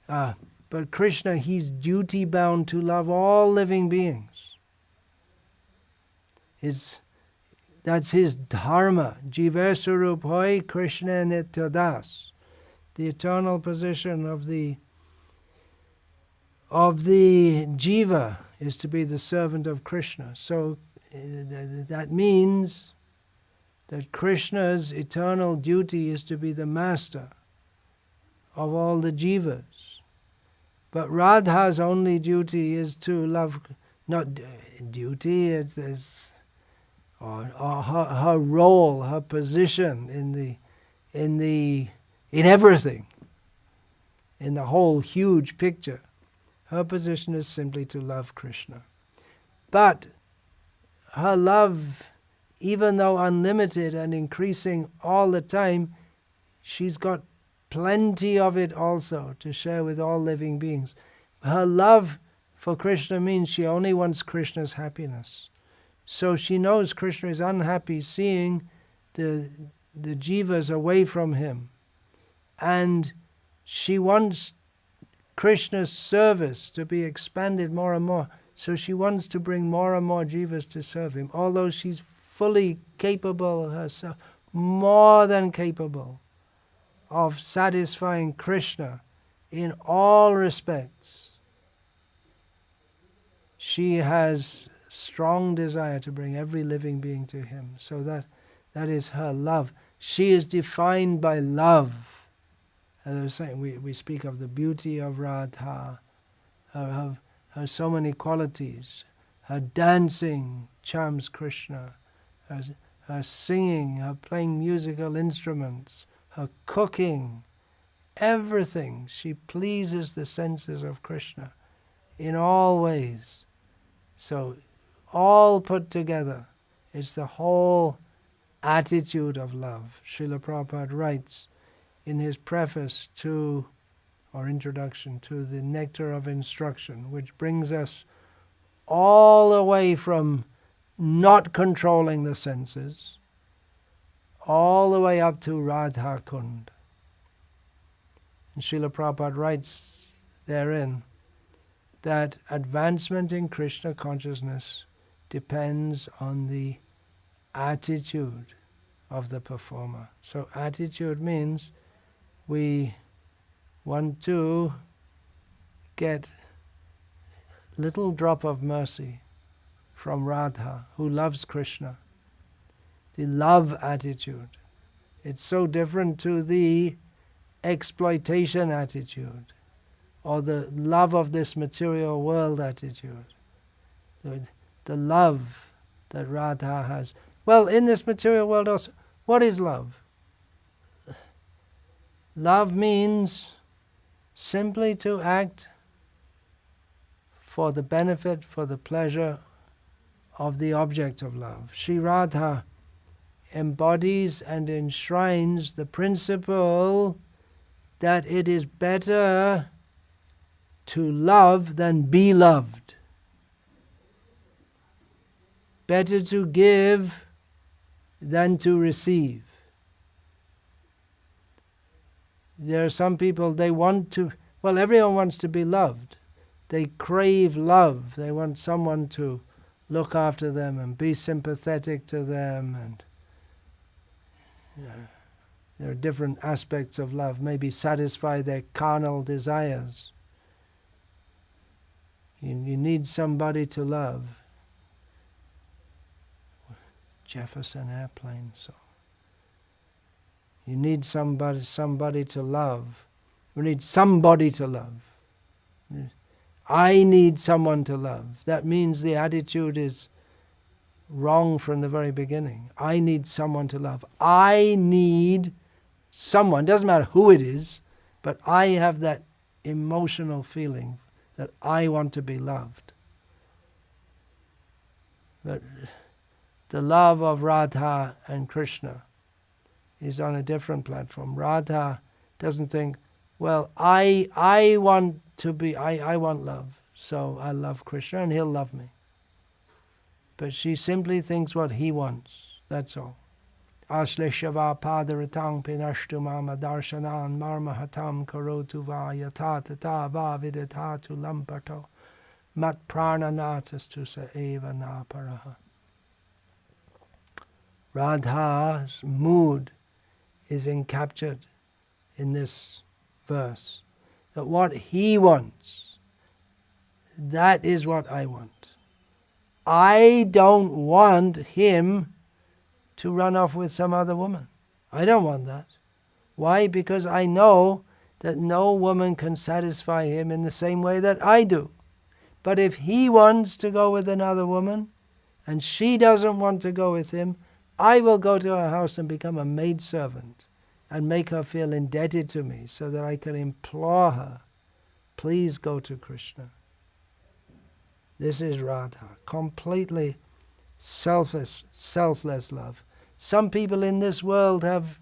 but Krishna, he's duty bound to love all living beings. That's his dharma. Jivasarup hoy Krishna nityadas. The eternal position of the jiva is to be the servant of Krishna. So that means that Krishna's eternal duty is to be the master of all the jivas. But Radha's only duty is to love, not duty, or her role, her position in everything, in the whole huge picture. Her position is simply to love Krishna. But her love, even though unlimited and increasing all the time, she's got plenty of it also to share with all living beings. Her love for Krishna means she only wants Krishna's happiness. So she knows Krishna is unhappy seeing the jivas away from him. And she wants Krishna's service to be expanded more and more. So she wants to bring more and more jivas to serve him, although she's fully capable herself, more than capable of satisfying Krishna in all respects. She has strong desire to bring every living being to him. So that is her love. She is defined by love. As I was saying, we speak of the beauty of Radha, her so many qualities. Her dancing charms Krishna, her singing, her playing musical instruments, her cooking, everything. She pleases the senses of Krishna in all ways. So all put together is the whole attitude of love. Srila Prabhupada writes, in his preface to, or introduction to, the Nectar of Instruction, which brings us all the way from not controlling the senses, all the way up to Radha Kund. And Srila Prabhupada writes therein that advancement in Krishna consciousness depends on the attitude of the performer. So attitude means we want to get a little drop of mercy from Radha, who loves Krishna. The love attitude. It's so different to the exploitation attitude or the love of this material world attitude. The love that Radha has. Well, in this material world also, what is love? Love means simply to act for the benefit, for the pleasure of the object of love. Sri Radha embodies and enshrines the principle that it is better to love than be loved. Better to give than to receive. There are some people, they want to, well, everyone wants to be loved. They crave love. They want someone to look after them and be sympathetic to them. And there are different aspects of love. Maybe satisfy their carnal desires. You need somebody to love. Jefferson Airplane song. You need somebody to love. You need somebody to love. I need someone to love. That means the attitude is wrong from the very beginning. I need someone to love. I need someone, doesn't matter who it is, but I have that emotional feeling that I want to be loved. But the love of Radha and Krishna is on a different platform. Radha doesn't think, well, I want love, so I love Krishna and he'll love me. But she simply thinks what he wants, that's all. Asleshava padaratang pinashtu mama darshanan marmahatam karotu va yata tata va videtatu lampato mat prananatas sa eva na paraha. Radha's mood is encaptured in this verse. That what he wants, that is what I want. I don't want him to run off with some other woman. I don't want that. Why? Because I know that no woman can satisfy him in the same way that I do. But if he wants to go with another woman, and she doesn't want to go with him, I will go to her house and become a maidservant and make her feel indebted to me so that I can implore her, please go to Krishna. This is Radha, completely selfless love. Some people in this world have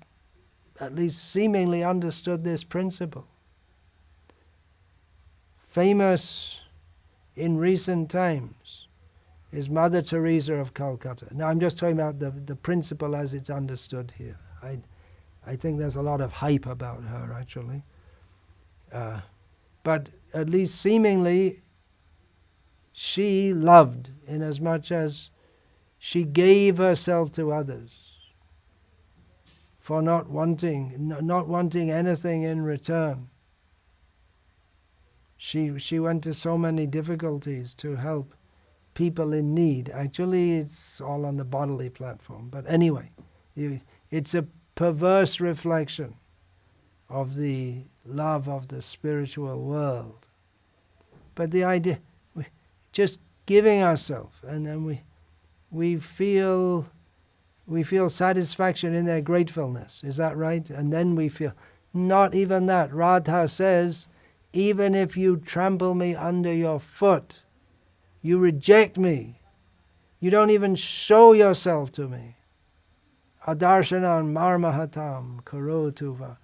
at least seemingly understood this principle. Famous in recent times is Mother Teresa of Calcutta. Now I'm just talking about the principle as it's understood here. I think there's a lot of hype about her actually. But at least seemingly she loved inasmuch as she gave herself to others for not wanting anything in return. She went to so many difficulties to help people in need. Actually, it's all on the bodily platform. But anyway, it's a perverse reflection of the love of the spiritual world. But the idea, just giving ourselves, and then we feel satisfaction in their gratefulness. Is that right? And then we feel, not even that. Radha says, even if you trample me under your foot, you reject me, you don't even show yourself to me. Adarshanan marmahatam karotuva.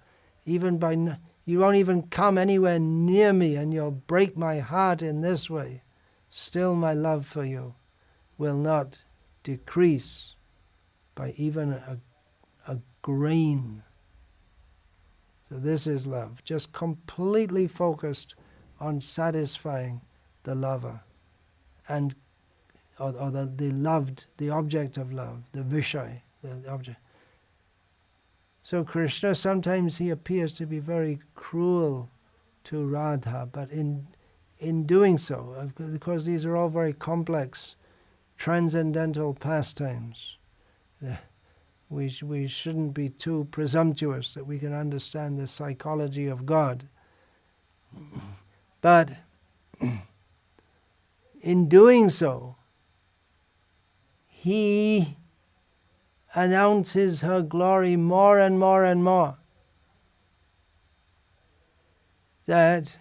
you won't even come anywhere near me, and you'll break my heart in this way. Still my love for you will not decrease by even a grain. So this is love, just completely focused on satisfying the lover, and or the loved, the object of love, the Vishay, the object. So Krishna, sometimes he appears to be very cruel to Radha, but in doing so, because these are all very complex, transcendental pastimes, we shouldn't be too presumptuous that we can understand the psychology of God. But in doing so, he announces her glory more and more and more. That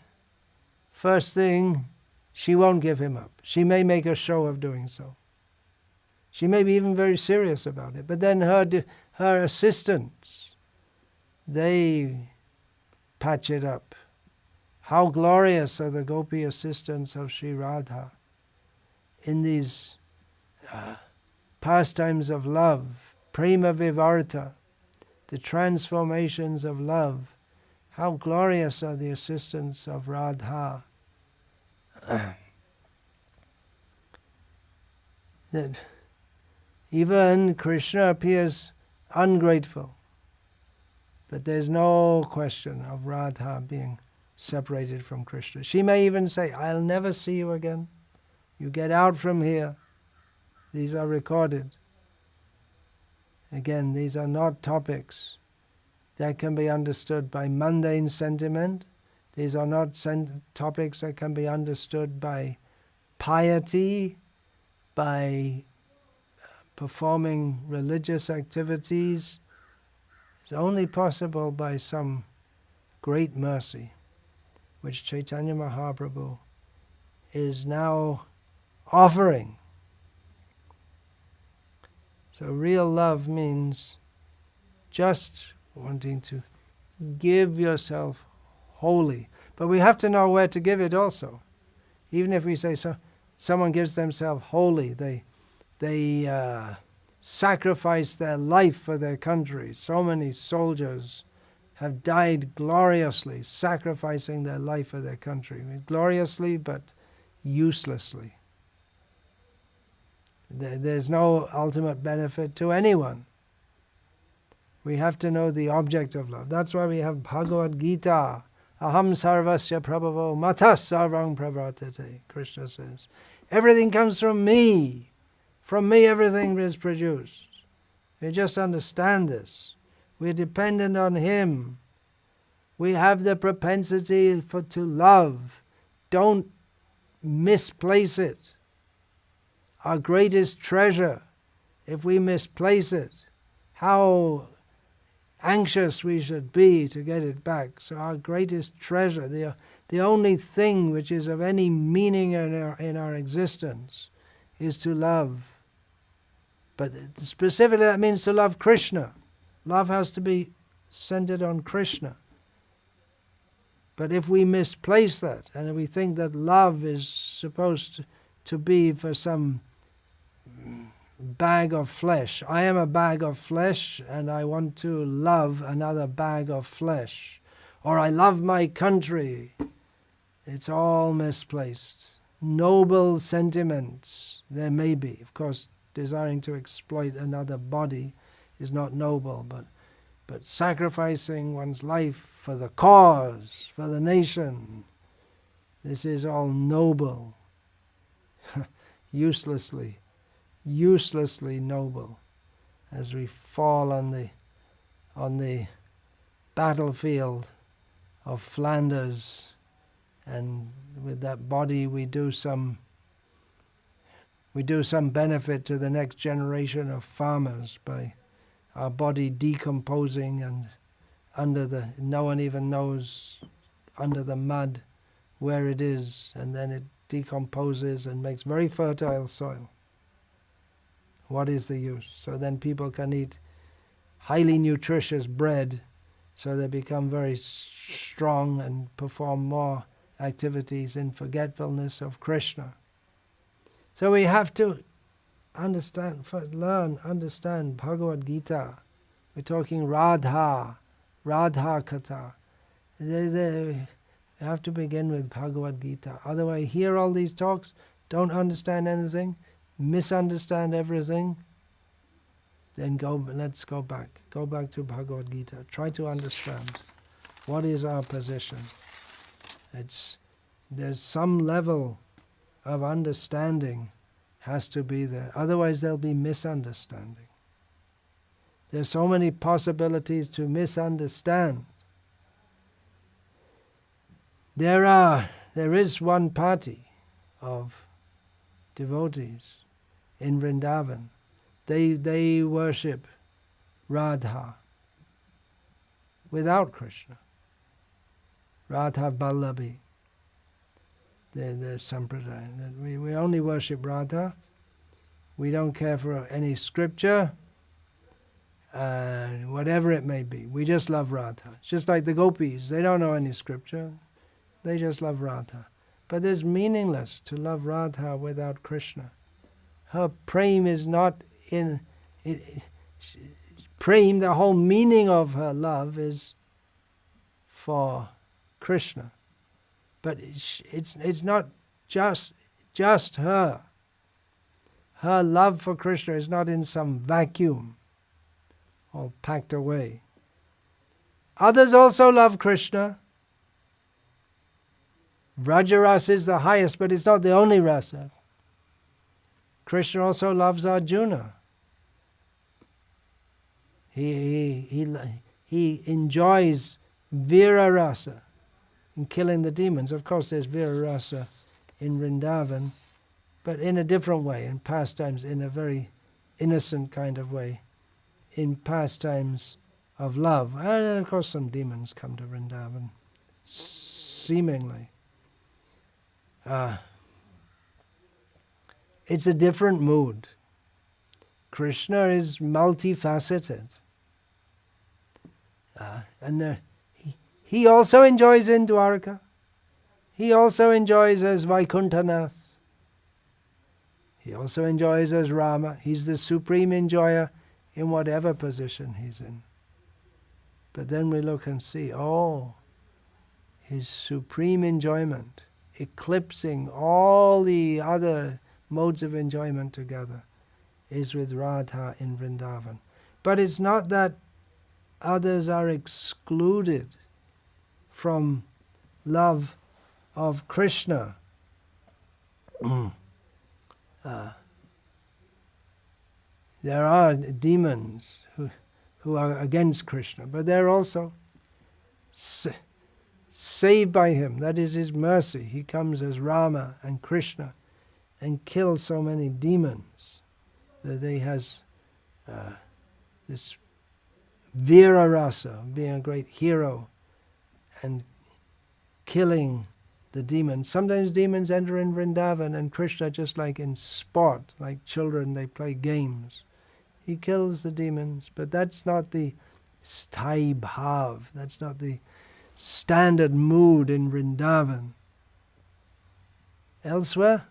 first thing, she won't give him up. She may make a show of doing so. She may be even very serious about it. But then her assistants, they patch it up. How glorious are the gopi assistants of Sri Radha in these pastimes of love, prema vivarta, the transformations of love. How glorious are the assistants of Radha. That even Krishna appears ungrateful, but there's no question of Radha being separated from Krishna. She may even say, I'll never see you again. You get out from here. These are recorded. Again, these are not topics that can be understood by mundane sentiment. These are not topics that can be understood by piety, by performing religious activities. It's only possible by some great mercy, which Chaitanya Mahaprabhu is now offering. So real love means just wanting to give yourself wholly. But we have to know where to give it also. Even if we say someone gives themselves wholly, they sacrifice their life for their country. So many soldiers have died gloriously, sacrificing their life for their country. Gloriously, but uselessly. There's no ultimate benefit to anyone. We have to know the object of love. That's why we have Bhagavad Gita. Aham sarvasya prabhavo matas sarvang pravartate, Krishna says. Everything comes from me. From me everything is produced. You just understand this. We're dependent on Him. We have the propensity to love. Don't misplace it. Our greatest treasure, if we misplace it, how anxious we should be to get it back. So our greatest treasure, the only thing which is of any meaning in our existence, is to love. But specifically that means to love Krishna. Love has to be centered on Krishna. But if we misplace that, and we think that love is supposed to be for some bag of flesh. I am a bag of flesh and I want to love another bag of flesh. Or I love my country. It's all misplaced. Noble sentiments there may be. Of course, desiring to exploit another body is not noble, but sacrificing one's life for the cause, for the nation, this is all noble. Uselessly noble, as we fall on the battlefield of Flanders, and with that body we do some benefit to the next generation of farmers by our body decomposing, and no one even knows under the mud where it is, and then it decomposes and makes very fertile soil. What is the use? So then people can eat highly nutritious bread So they become very strong and perform more activities in forgetfulness of Krishna. So we have to understand Bhagavad Gita. We're talking Radha Katha. They have to begin with Bhagavad Gita. Otherwise, hear all these talks, don't understand anything, misunderstand everything, then let's go back. Go back to Bhagavad Gita. Try to understand what is our position. There's some level of understanding has to be there. Otherwise there'll be misunderstanding. There's so many possibilities to misunderstand. There is one party of devotees in Vrindavan. They worship Radha without Krishna. Radha Vallabhi. The sampradaya. We only worship Radha. We don't care for any scripture, whatever it may be. We just love Radha. It's just like the gopis. They don't know any scripture. They just love Radha. But it's meaningless to love Radha without Krishna. Her prem is not in... Prem, the whole meaning of her love is for Krishna. But it's not just her. Her love for Krishna is not in some vacuum or packed away. Others also love Krishna. Vrajarasa is the highest, but it's not the only rasa. Krishna also loves Arjuna. He enjoys Vira rasa in killing the demons. Of course there's Vira rasa in Vrindavan, but in a different way, in pastimes, in a very innocent kind of way, in pastimes of love. And of course some demons come to Vrindavan, seemingly. It's a different mood. Krishna is multifaceted. And he also enjoys in Dwarka. He also enjoys as Vaikuntanath. He also enjoys as Rama. He's the supreme enjoyer in whatever position he's in. But then we look and see, his supreme enjoyment, eclipsing all the other modes of enjoyment together, is with Radha in Vrindavan. But it's not that others are excluded from love of Krishna. There are demons who are against Krishna, but they're also saved by him. That is his mercy. He comes as Rama and Krishna and kills so many demons that he has this Vira rasa, being a great hero and killing the demons. Sometimes demons enter in Vrindavan and Krishna, just like in sport, like children, they play games. He kills the demons, but that's not the sthai bhav, that's not the standard mood in Vrindavan. Elsewhere,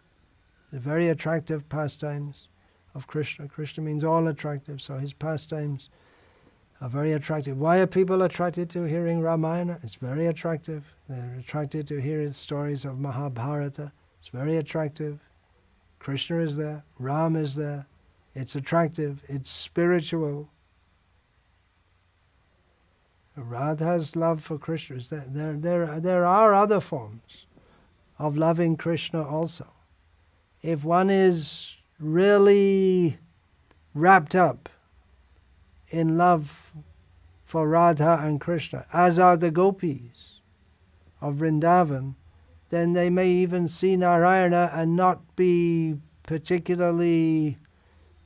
the very attractive pastimes of Krishna. Krishna means all attractive, so his pastimes are very attractive. Why are people attracted to hearing Ramayana? It's very attractive. They're attracted to hearing stories of Mahabharata. It's very attractive. Krishna is there. Ram is there. It's attractive. It's spiritual. Radha's love for Krishna is there. There are other forms of loving Krishna also. If one is really wrapped up in love for Radha and Krishna, as are the gopis of Vrindavan, then they may even see Narayana and not be particularly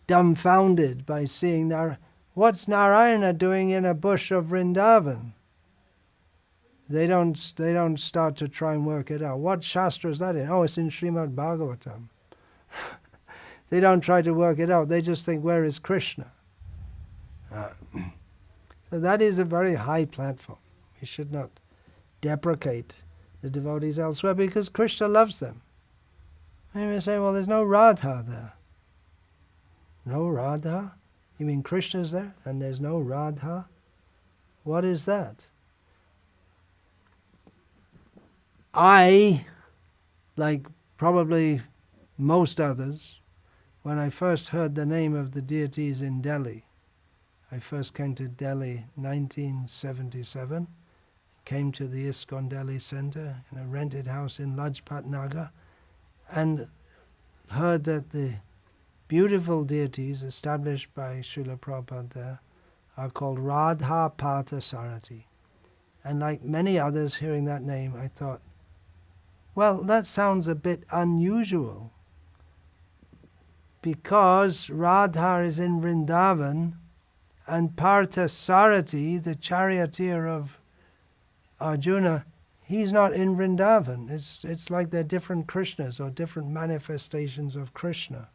dumbfounded by seeing Narayana. What's Narayana doing in a bush of Vrindavan? They don't start to try and work it out. What shastra is that in? Oh, it's in Srimad Bhagavatam. They don't try to work it out. They just think, where is Krishna? So that is a very high platform. We should not deprecate the devotees elsewhere because Krishna loves them. And we say, well, there's no Radha there. No Radha? You mean Krishna's there and there's no Radha? What is that? I, like probably most others, when I first heard the name of the deities in Delhi, I first came to Delhi 1977, came to the ISKCON Delhi Center in a rented house in Lajpat Nagar, and heard that the beautiful deities established by Srila Prabhupada there are called Radha Partha Sarati. And like many others hearing that name, I thought, well, that sounds a bit unusual because Radha is in Vrindavan and Partha Sarati, the charioteer of Arjuna, he's not in Vrindavan. It's like they're different Krishnas or different manifestations of Krishna.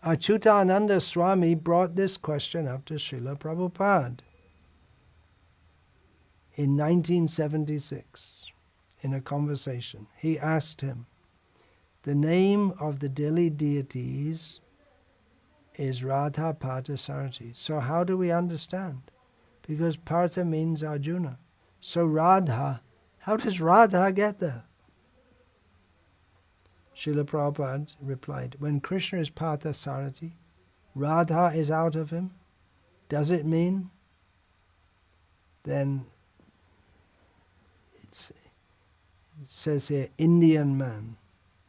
Achyutananda Swami brought this question up to Srila Prabhupada in 1976 in a conversation. He asked him, the name of the Delhi deities is Radha Partha Sarati. So how do we understand? Because Partha means Arjuna. So Radha, how does Radha get there? Srila Prabhupada replied, when Krishna is Partha Sarati, Radha is out of him. Does it mean? Then it says here, Indian man.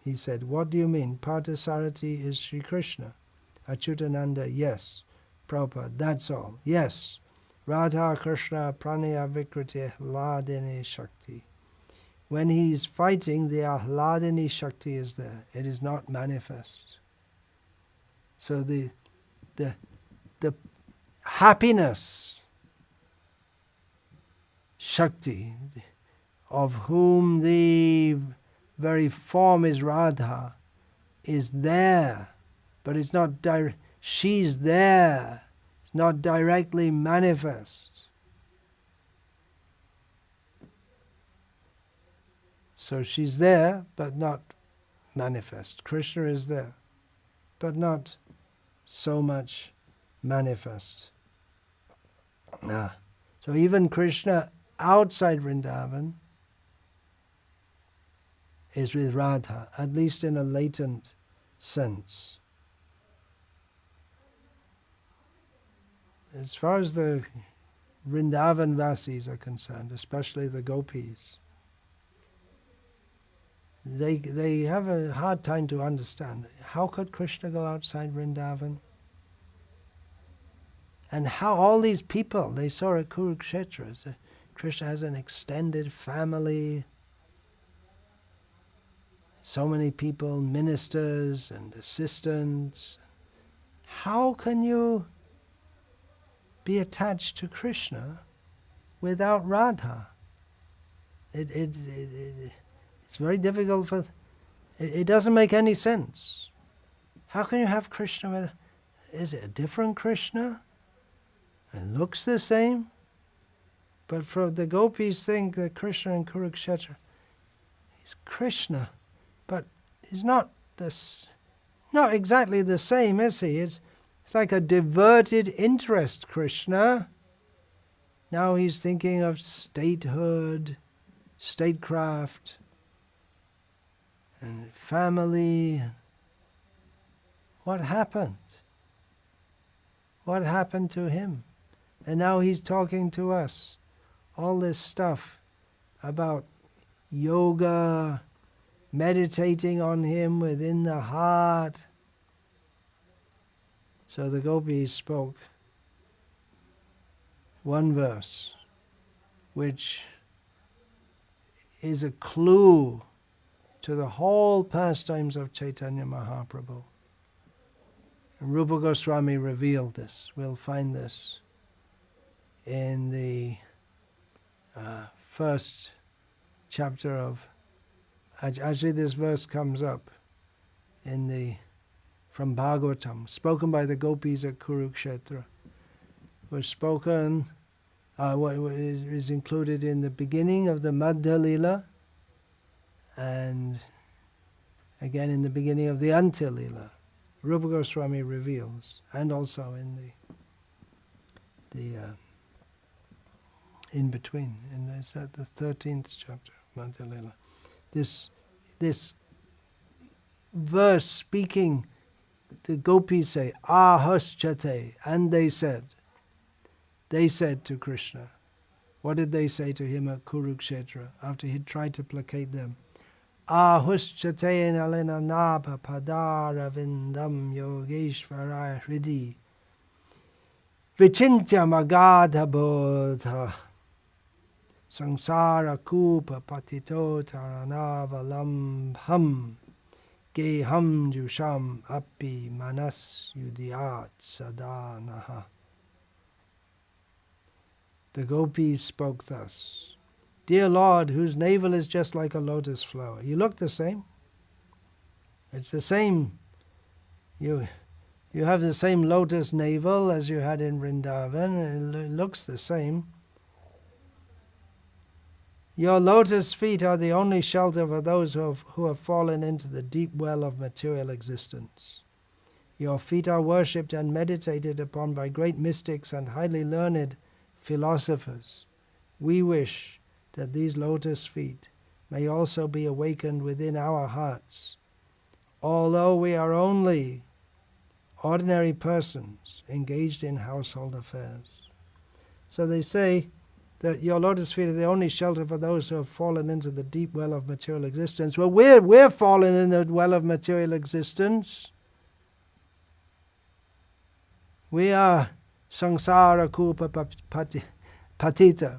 He said, what do you mean? Partha Sarati is Sri Krishna. Achyutananda, yes. Prabhupada, that's all. Yes. Radha Krishna Pranaya Vikriti Ahladini Shakti. When he's fighting, the Ahladini Shakti is there. It is not manifest. So the happiness Shakti, of whom the very form is Radha, is there, but it's not direct. She's there, not directly manifest. So she's there, but not manifest. Krishna is there, but not so much manifest. So even Krishna outside Vrindavan is with Radha, at least in a latent sense. As far as the Vrindavan Vasis are concerned, especially the gopis, they have a hard time to understand. How could Krishna go outside Vrindavan? And how all these people, they saw at Kurukshetra, Krishna has an extended family, so many people, ministers and assistants. How can you be attached to Krishna without Radha? It's very difficult for... It doesn't make any sense. How can you have Krishna with... Is it a different Krishna? It looks the same? But for the gopis think that Krishna in Kurukshetra, he's Krishna, but he's not exactly the same, is he? It's like a diverted interest, Krishna. Now he's thinking of statehood, statecraft, and family. What happened? What happened to him? And now he's talking to us. All this stuff about yoga, meditating on him within the heart. So the gopis spoke one verse, which is a clue to the whole pastimes of Chaitanya Mahaprabhu. And Rupa Goswami revealed this. We'll find this in the first chapter of... Actually, this verse comes up from Bhagavatam, spoken by the gopis at Kurukshetra. were spoken, what is included in the beginning of the Madhya Lila, and again in the beginning of the Antya Lila. Rupa Goswami reveals, and also in the in between, is that the 13th chapter of Madhya Lila. This verse speaking, the gopis say, Ahaschate, and they said to Krishna. What did they say to him at Kurukshetra after he'd tried to placate them? Ahuschate nalina nabha padara vindam yogeshvaraya hridi vichintya magadha bodha sangsara kupa patito taranavalamham geham jusham api manas yudiyat sadanaha. The gopis spoke thus. Dear Lord, whose navel is just like a lotus flower. You look the same. It's the same. You have the same lotus navel as you had in Vrindavan. It looks the same. Your lotus feet are the only shelter for those who have fallen into the deep well of material existence. Your feet are worshipped and meditated upon by great mystics and highly learned philosophers. We wish that these lotus feet may also be awakened within our hearts, although we are only ordinary persons engaged in household affairs. So they say that your lotus feet are the only shelter for those who have fallen into the deep well of material existence. Well, we're fallen in the well of material existence. We are sangsara kupa patita.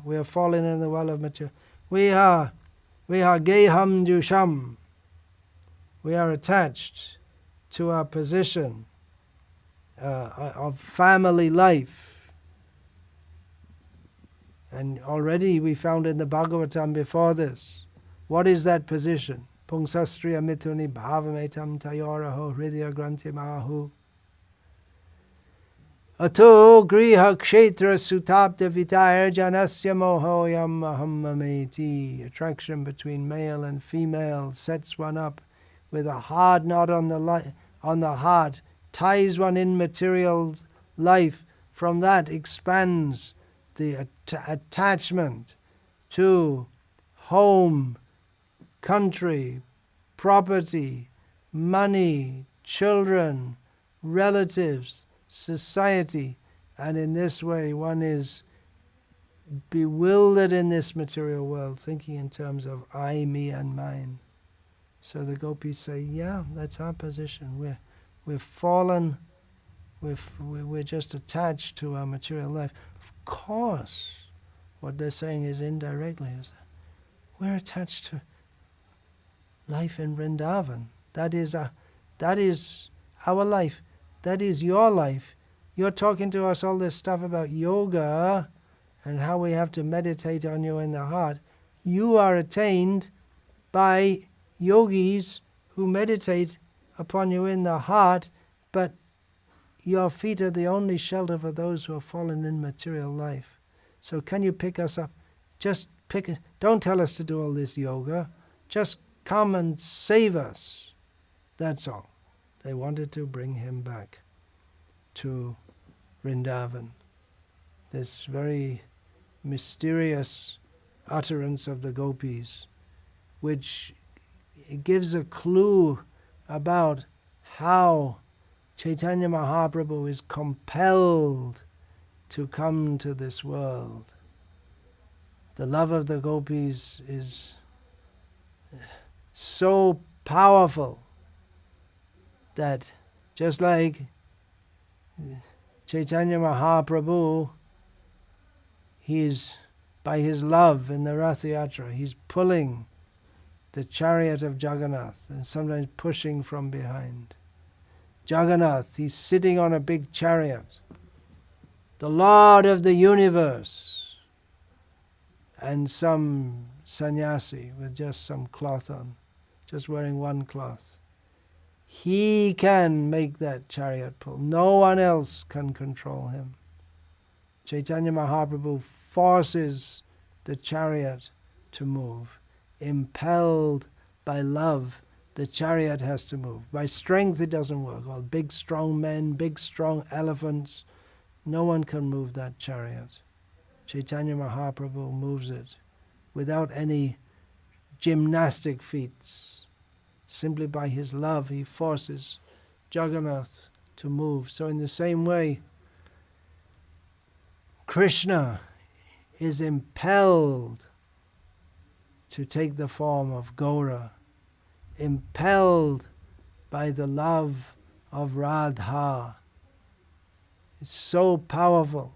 We are fallen in the well of material. We are geham jusham. We are attached to our position of family life. And already we found in the Bhagavatam before this, what is that position? Pungsastriya mituni bhavametam tayoraho hridya granthi mahu. Ato griha kshetra sutapta vitaya janasya mohoyam ahammameti. Attraction between male and female sets one up with a hard knot on the heart, ties one in material life. From that expands the attachment to home, country, property, money, children, relatives, society, and in this way one is bewildered in this material world, thinking in terms of I, me, and mine. So the gopis say, yeah, that's our position. We're fallen, we're just attached to our material life. Of course, what they're saying is indirectly is that we're attached to life in Vrindavan. That is our life. That is your life. You're talking to us all this stuff about yoga and how we have to meditate on you in the heart. You are attained by yogis who meditate upon you in the heart, but your feet are the only shelter for those who have fallen in material life. So can you pick us up? Just pick it. Don't tell us to do all this yoga. Just come and save us. That's all. They wanted to bring him back to Vrindavan. This very mysterious utterance of the gopis, which gives a clue about how Chaitanya Mahaprabhu is compelled to come to this world. The love of the gopis is so powerful that just like Chaitanya Mahaprabhu, he's, by his love in the Rath Yatra, he's pulling the chariot of Jagannath and sometimes pushing from behind. Jagannath, he's sitting on a big chariot, the Lord of the universe, and some sannyasi with just some cloth on, just wearing one cloth. He can make that chariot pull. No one else can control him. Chaitanya Mahaprabhu forces the chariot to move. Impelled by love, the chariot has to move. By strength it doesn't work. All big strong men, big strong elephants, no one can move that chariot. Chaitanya Mahaprabhu moves it without any gymnastic feats. Simply by his love he forces Jagannath to move. So in the same way, Krishna is impelled to take the form of Gaura, impelled by the love of Radha. It's so powerful.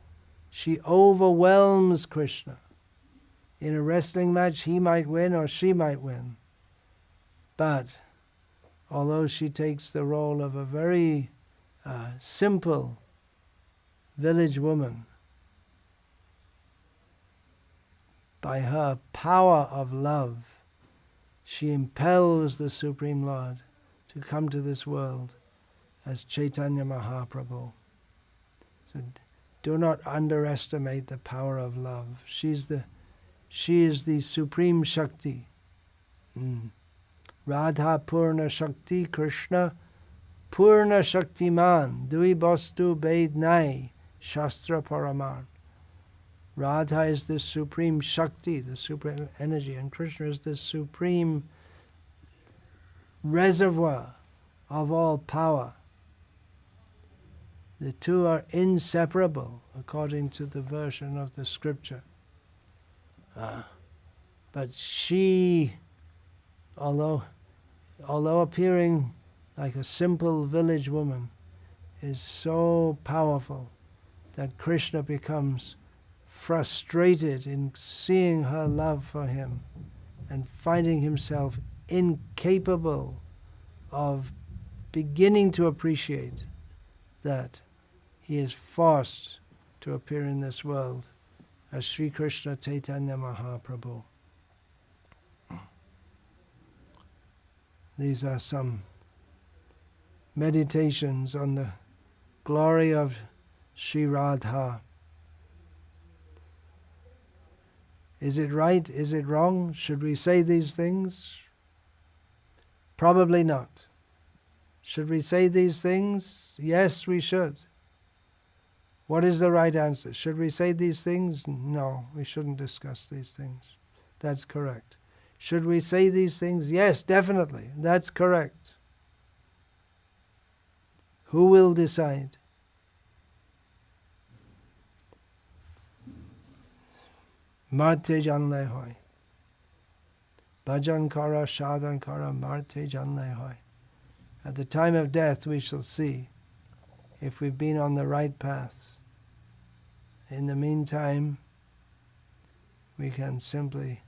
She overwhelms Krishna. In a wrestling match, he might win or she might win. But although she takes the role of a very simple village woman, by her power of love, she impels the Supreme Lord to come to this world as Chaitanya Mahaprabhu. So do not underestimate the power of love. She is the Supreme Shakti. Radha Purna Shakti, Krishna Purna Shaktiman, Dui Bastu Bed Nai, Shastra Paraman. Radha is the supreme Shakti, the supreme energy, and Krishna is the supreme reservoir of all power. The two are inseparable according to the version of the scripture. But she, although appearing like a simple village woman, is so powerful that Krishna becomes frustrated in seeing her love for him and finding himself incapable of beginning to appreciate that he is forced to appear in this world as Sri Krishna Chaitanya Mahaprabhu. These are some meditations on the glory of Sri Radha. Is it right? Is it wrong? Should we say these things? Probably not. Should we say these things? Yes, we should. What is the right answer? Should we say these things? No, we shouldn't discuss these things. That's correct. Should we say these things? Yes, definitely. That's correct. Who will decide? Marte janle hoy. Bhajan kara, sadhan kara, marte janle hoy. At the time of death we shall see if we've been on the right path. In the meantime, we can simply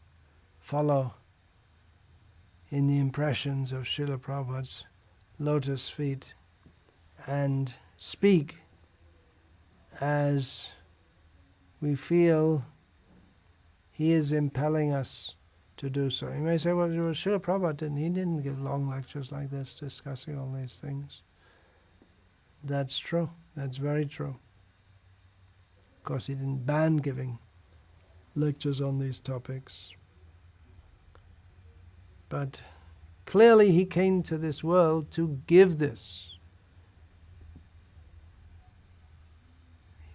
follow in the impressions of Srila Prabhupada's lotus feet and speak as we feel he is impelling us to do so. You may say, well, Srila Prabhupada he didn't give long lectures like this discussing all these things. That's true. That's very true. Of course, he didn't ban giving lectures on these topics. But clearly he came to this world to give this.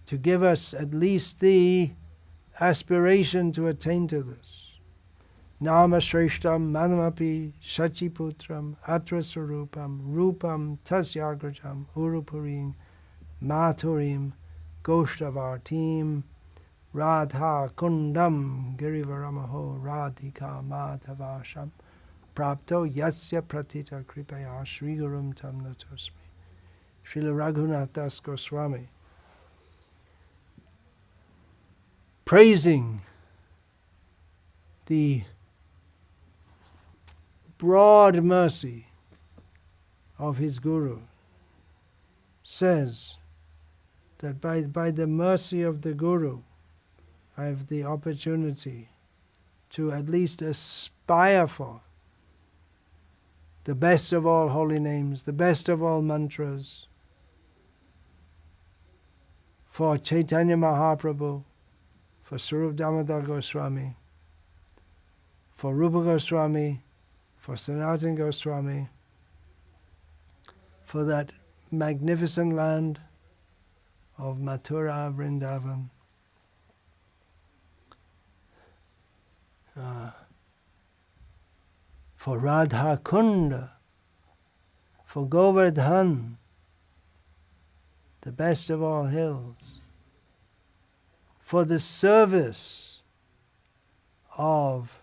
To give us at least the aspiration to attain to this. Nama Shreshtam Manamapi Shachiputram Atra Surupam Rupam Tasyagrajam Urupurim Maturim Goshtavartim Radha Kundam Girivaramaho Radhika Madhavasham Prapto Yasya Pratita Kripaya Sri Gurum Tam Natosmi. Srila Raghunath Das Goswami, praising the broad mercy of his Guru, says that by the mercy of the Guru, I have the opportunity to at least aspire for the best of all holy names, the best of all mantras, for Chaitanya Mahaprabhu, for Swarup Damodar Goswami, for Rupa Goswami, for Sanatana Goswami, for that magnificent land of Mathura, Vrindavan, for Radha Kunda, for Govardhan, the best of all hills, for the service of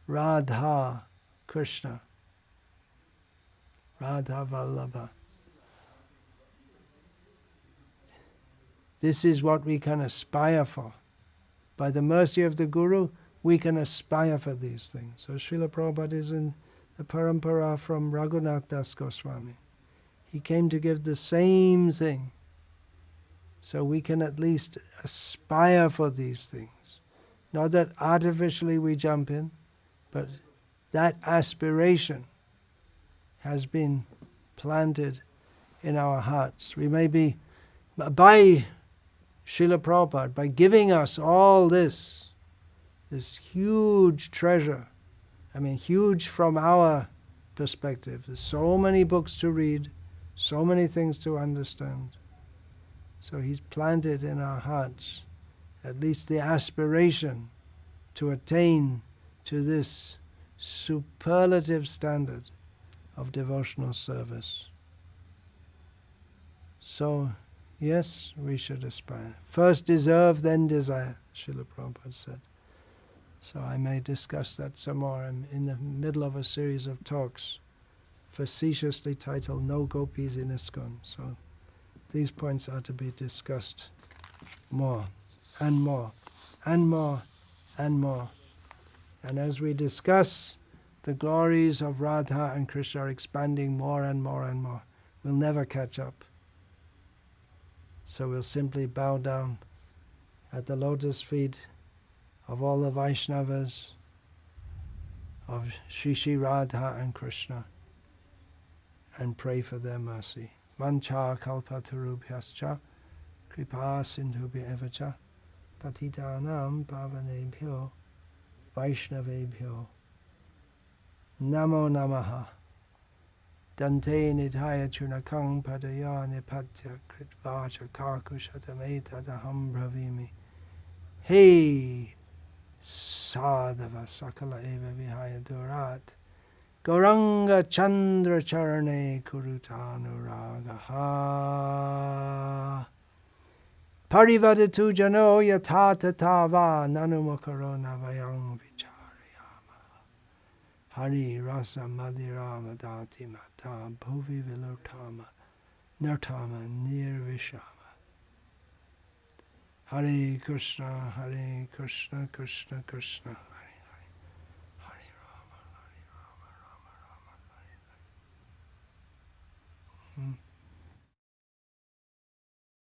Radha Krishna, Radha Vallabha. This is what we can aspire for. By the mercy of the Guru, we can aspire for these things. So Srila Prabhupada is in the parampara from Raghunath Das Goswami. He came to give the same thing. So we can at least aspire for these things. Not that artificially we jump in, but that aspiration has been planted in our hearts. We may be, by Srila Prabhupada, by giving us all this huge treasure, I mean huge from our perspective. There's so many books to read, so many things to understand. So he's planted in our hearts at least the aspiration to attain to this superlative standard of devotional service. So, yes, we should aspire. First deserve, then desire, Srila Prabhupada said. So I may discuss that some more. I'm in the middle of a series of talks facetiously titled No Gopis in ISKCON. So these points are to be discussed more and more and more and more. And as we discuss, the glories of Radha and Krishna are expanding more and more and more. We'll never catch up. So we'll simply bow down at the lotus feet of all the Vaishnavas, of Shri Radha and Krishna, and pray for their mercy. Vancha kalpatarubhyascha kripa sindhubhya evacha patitanam pavanebhyo vaishnavebhyo namo namaha dante nidhaya chunakang padaya nipatya kritvacha karkushatameta bravimi hey sadhava sakala eva vihaya durat Gauranga Chandra Charane Kurutanuragaha Parivadatu Jano Yatata Tava Nanumakarona Vayang Vicharayama Hari Rasa Madhirama Dati Mata Bhuvi Vilutama Nirtama Nirvishama Hare Krishna, Krishna Krishna